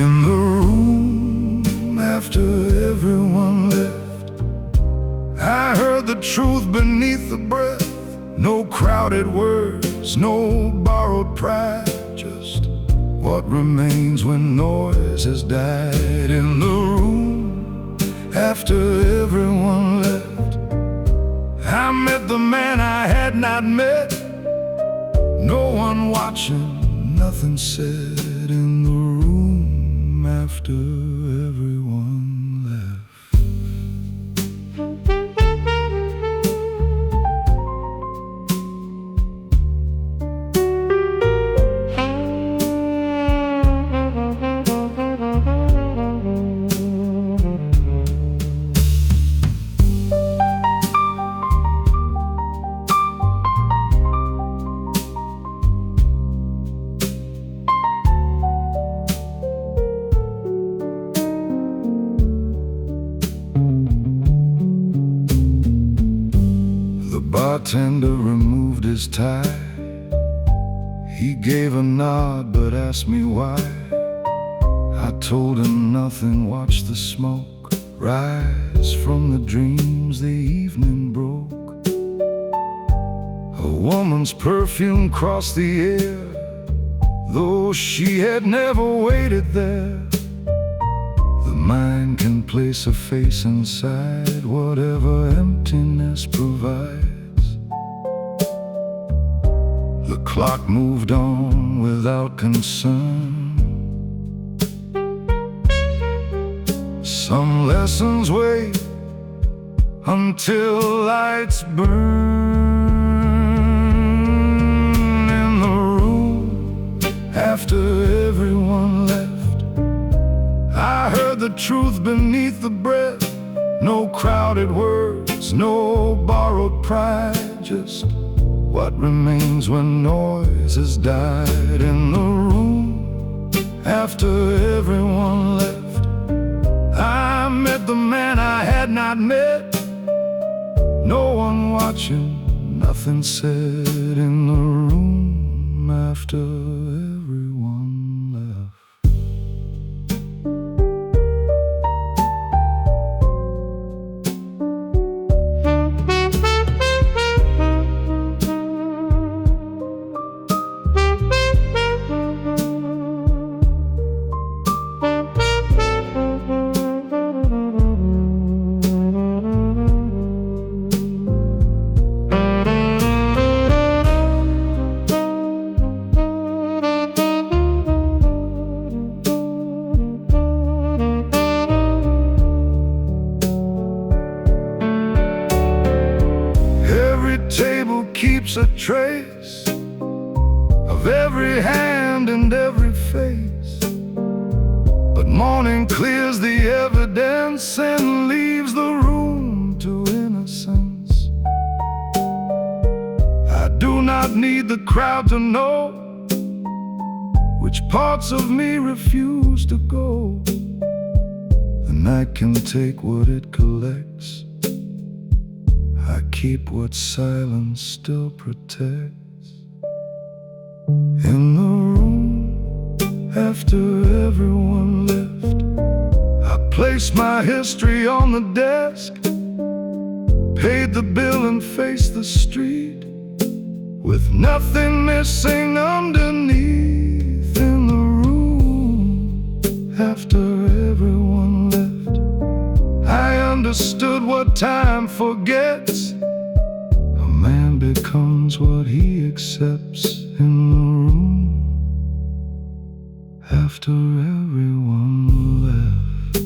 In the room after everyone left, I heard the truth beneath the breath. No crowded words, no borrowed pride, just what remains when noise has died. In the room after everyone left, I met the man I had not met. No one watching, nothing said. In the room after everyone left. The bartender removed his tie. He gave a nod but asked me why. I told him nothing, watched the smoke rise from the dreams the evening broke. A woman's perfume crossed the air, though she had never waited there. The mind can place a face inside whatever emptiness provides. The clock moved on without concern. Some lessons wait until lights burn. In the room after everyone left, I heard the truth beneath the breath. No crowded words, no borrowed pride, just what remains when noise has died. In the room after everyone left, I met the man I had not met. No one watching, nothing said. In the room after everyone left. Table keeps a trace of every hand and every face, but morning clears the evidence and leaves the room to innocence. I do not need the crowd to know which parts of me refuse to go. The night can take what it collects. I keep what silence still protects. In the room after everyone left, I placed my history on the desk, paid the bill and faced the street, with nothing missing underneath. In the room after everyone left, I understood what time forgets. A man becomes what he accepts. In the room after everyone left.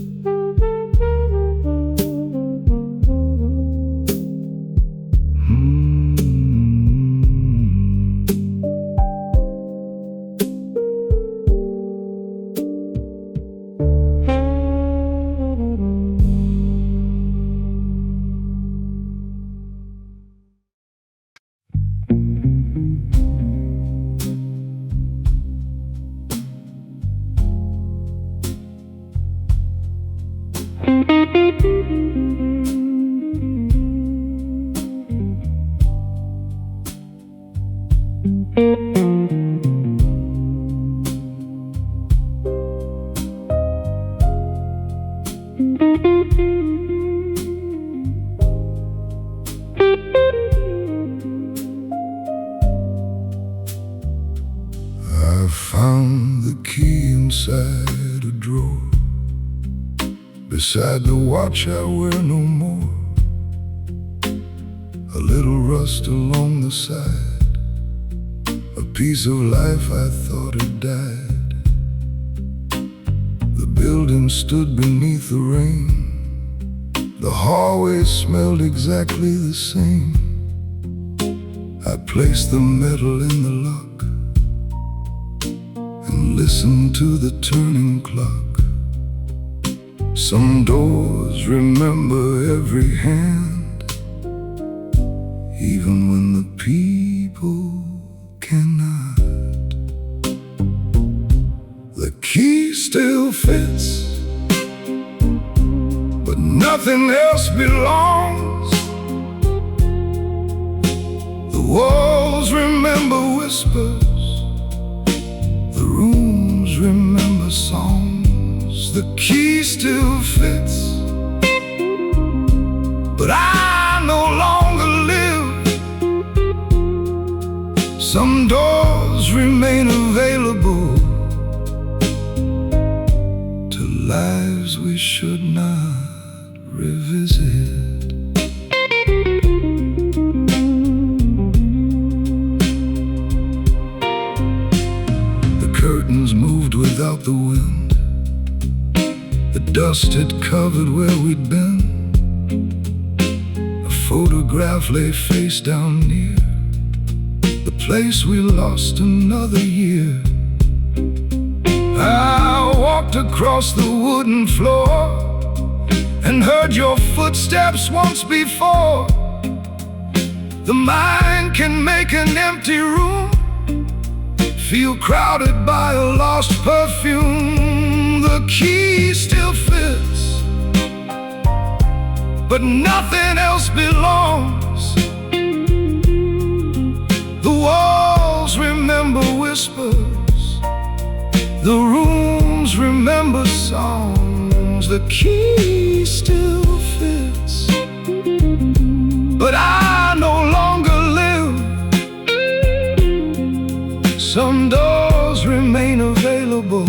I found the key inside a drawer, beside the watch I wear no more. A little rust along the side, a piece of life I thought had died. The building stood beneath the rain, the hallway smelled exactly the same. I placed the metal in the lock and listened to the turning clock. Some doors remember every hand, even when the people cannot. The key still fits, but nothing else belongs. The walls remember whispers, the rooms remember songs. The key still fits, but I no longer live. Some doors remain available to lives we should not revisit. The curtains moved without the wind, the dust had covered where we'd been. A photograph lay face down near the place we lost another year. I walked across the wooden floor and heard your footsteps once before. The mind can make an empty room feel crowded by a lost perfume. The key still fits, but nothing else belongs. The walls remember whispers, the rooms remember songs. The key still fits, but I no longer live. Some doors remain available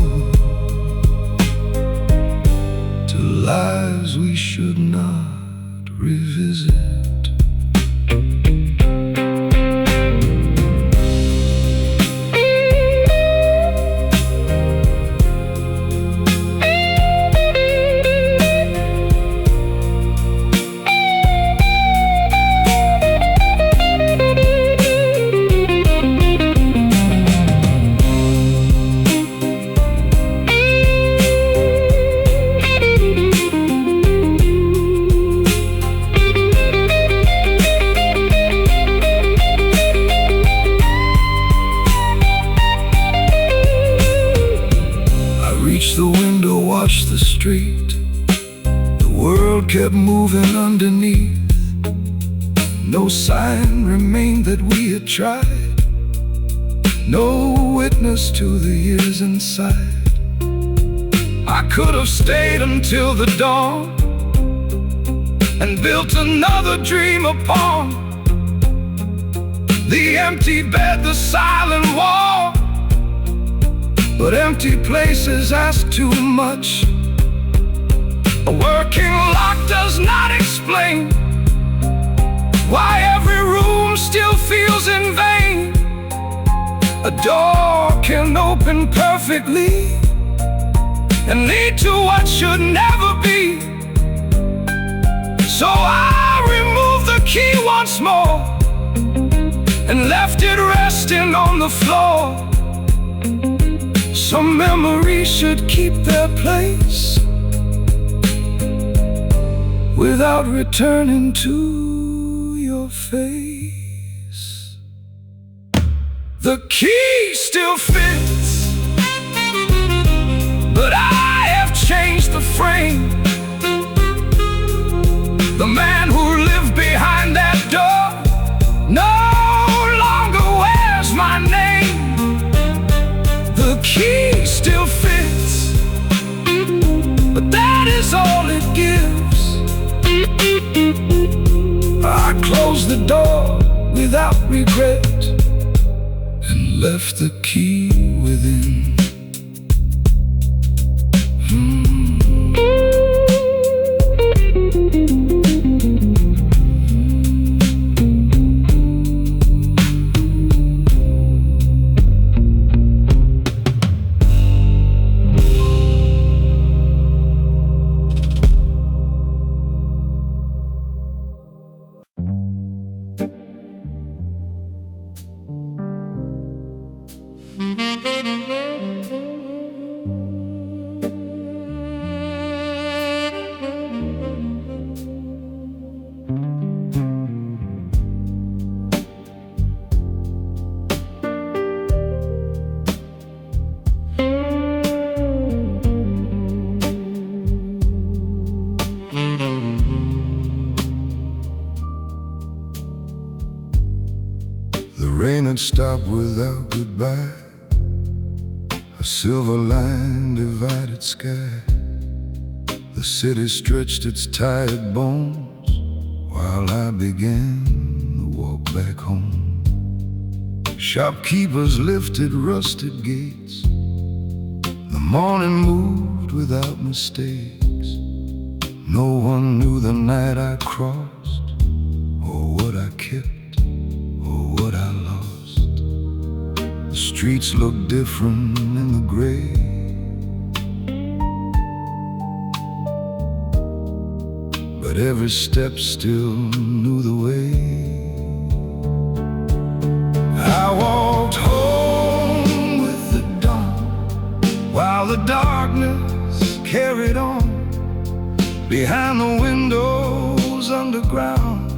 to lives we should not revisit. Reached the window, watched the street. The world kept moving underneath. No sign remained that we had tried, no witness to the years inside. I could have stayed until the dawn and built another dream upon the empty bed, the silent wall. But empty places ask too much. A working lock does not explain why every room still feels in vain. A door can open perfectly and lead to what should never be. So I removed the key once more and left it resting on the floor. Some memories should keep their place without returning to your face. The key still fits, but I have changed the frame. The man who lived behind that door no longer wears my name. The key still fits, but that is all it gives. I closed the door without regret and left the key within. The rain had stopped without goodbye, a silver line divided sky. The city stretched its tired bones while I began the walk back home. Shopkeepers lifted rusted gates. The morning moved without mistakes. No one knew the night I crossed, or what I kept, or what I lost. The streets looked different in the gray, but every step still knew the way. I walked home with the dawn, while the darkness carried on. Behind the windows underground,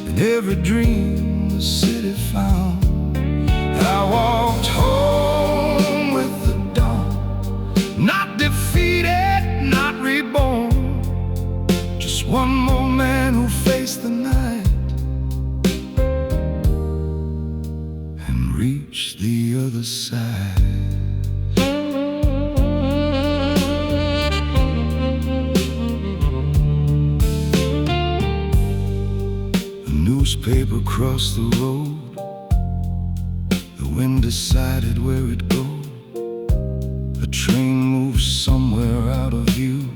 in every dream the city found. I walked home with the dawn, not defeated, not reborn. Just one more man who faced the night and reached the other side. Newspaper crossed the road. The wind decided where it'd go. A train moved somewhere out of view,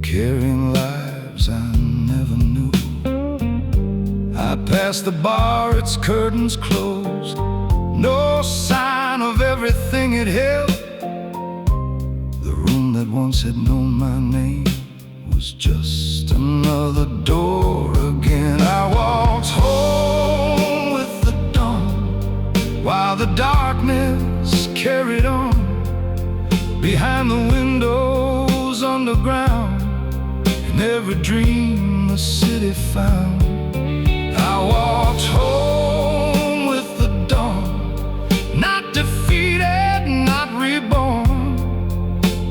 carrying lives I never knew. I passed the bar, its curtains closed. No sign of everything it held. The room that once had known my name was just another door again. I walked home with the dawn, while the darkness carried on. Behind the windows underground, in every dream the city found. I walked home with the dawn, not defeated, not reborn.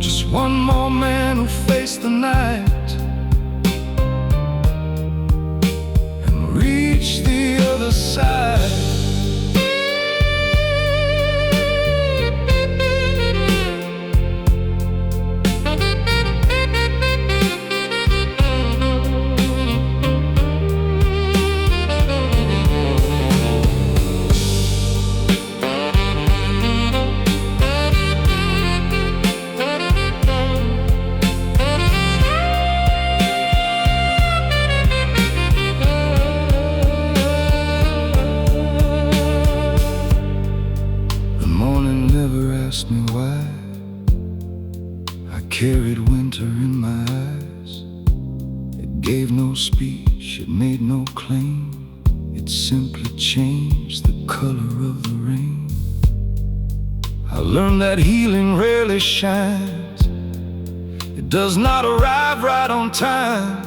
Just one more man who faced the night reach the other side. Asked me why I carried winter in my eyes. It gave no speech, it made no claim. It simply changed the color of the rain. I learned that healing rarely shines. It does not arrive right on time.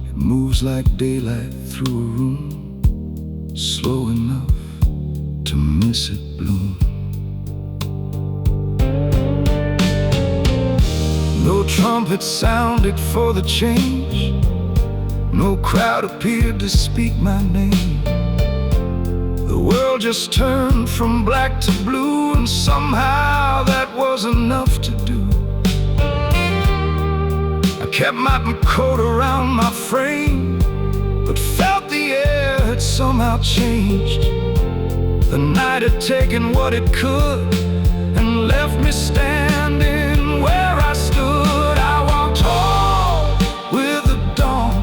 It moves like daylight through a room, slow enough to miss it bloom. No trumpet sounded for the change. No crowd appeared to speak my name. The world just turned from black to blue, and somehow that was enough to do. I kept my coat around my frame, but felt the air had somehow changed. The night had taken what it could and left me standing where I stood. I walked tall with the dawn,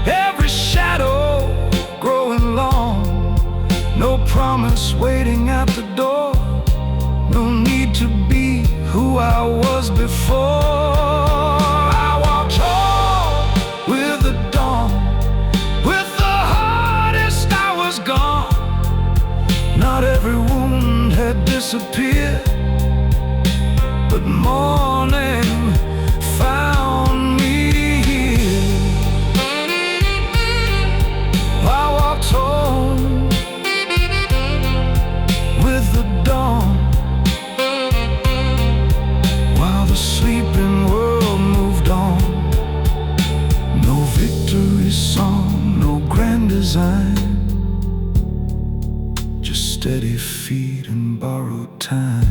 every shadow growing long. No promise waiting at the door, no need to be who I was before. I walked tall with the dawn, with the hardest I was gone. Not every wound had disappeared, but morning found me here. I walked home with the dawn, while the sleeping world moved on. No victory song, no grand design, just steady feet and borrowed time.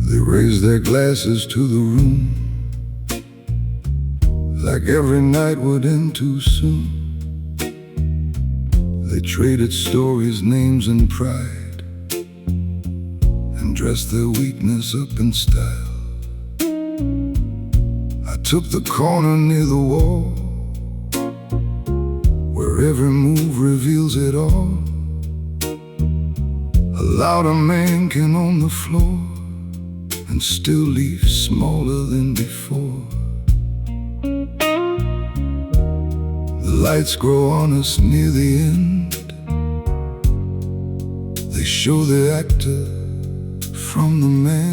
They raised their glasses to the room, like every night would end too soon. They traded stories, names, and pride, and dressed their weakness up in style. I took the corner near the wall, where every move reveals it all. A louder man came on the floor, and still leaf smaller than before. The lights grow on us near the end. They show the actor from the man.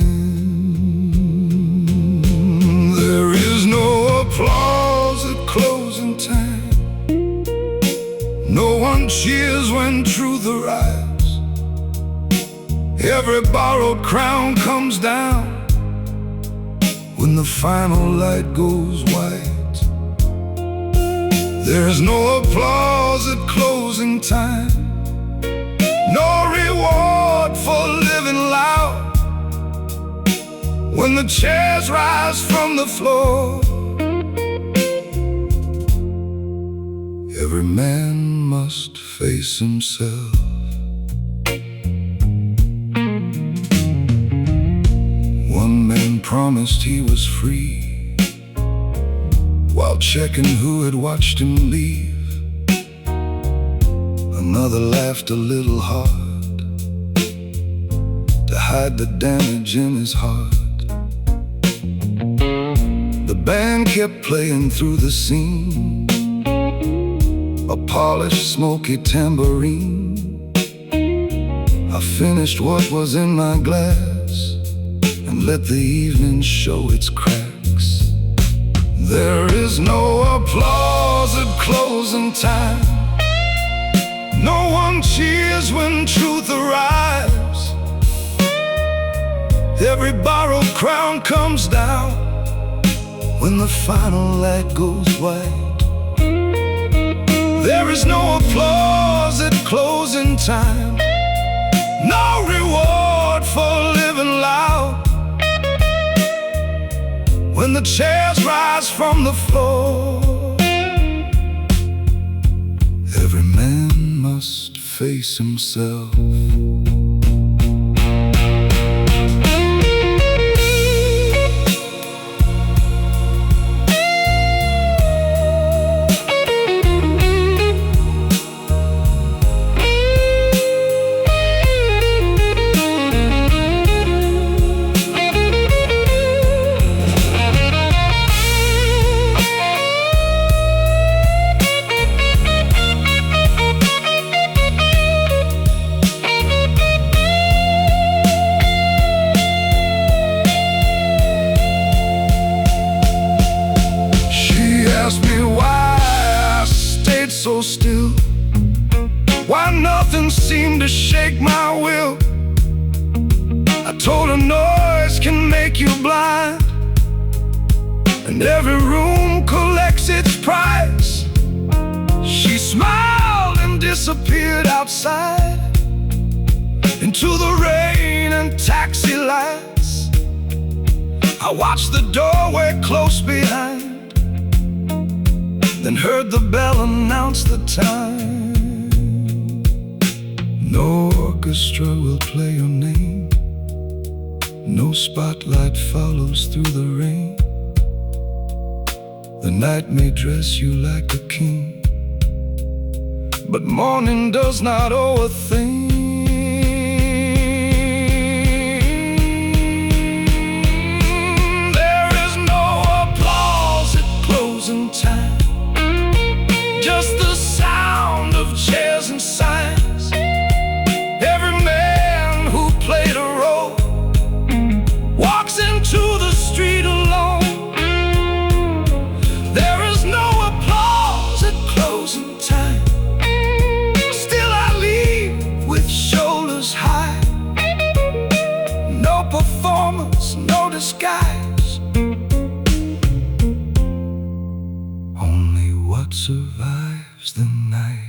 There is no applause at closing time. No one cheers when truth arrives. Every borrowed crown comes down when the final light goes white. There's no applause at closing time, no reward for living loud. When the chairs rise from the floor, every man must face himself. One man promised he was free, while checking who had watched him leave. Another laughed a little hard to hide the damage in his heart. The band kept playing through the scene, a polished, smoky tambourine. I finished what was in my glass and let the evening show its cracks. There is no applause at closing time. No one cheers when truth arrives. Every borrowed crown comes down when the final light goes white. There is no applause at closing time, no reward for living loud. When the chairs rise from the floor, every man must face himself. seemed to shake my will. I told her noise can make you blind, and every room collects its price. She smiled and disappeared outside into the rain and taxi lights. I watched the doorway close behind, then heard the bell announce the time. No orchestra will play your name, no spotlight follows through the rain. The night may dress you like a king, but morning does not owe a thing. There is no applause at closing time, just the sound of chairs and signs. Every man who played a role walks into the street alone. There is no applause at closing time, still I leave with shoulders high. No performance, no disguise, only what survives the night.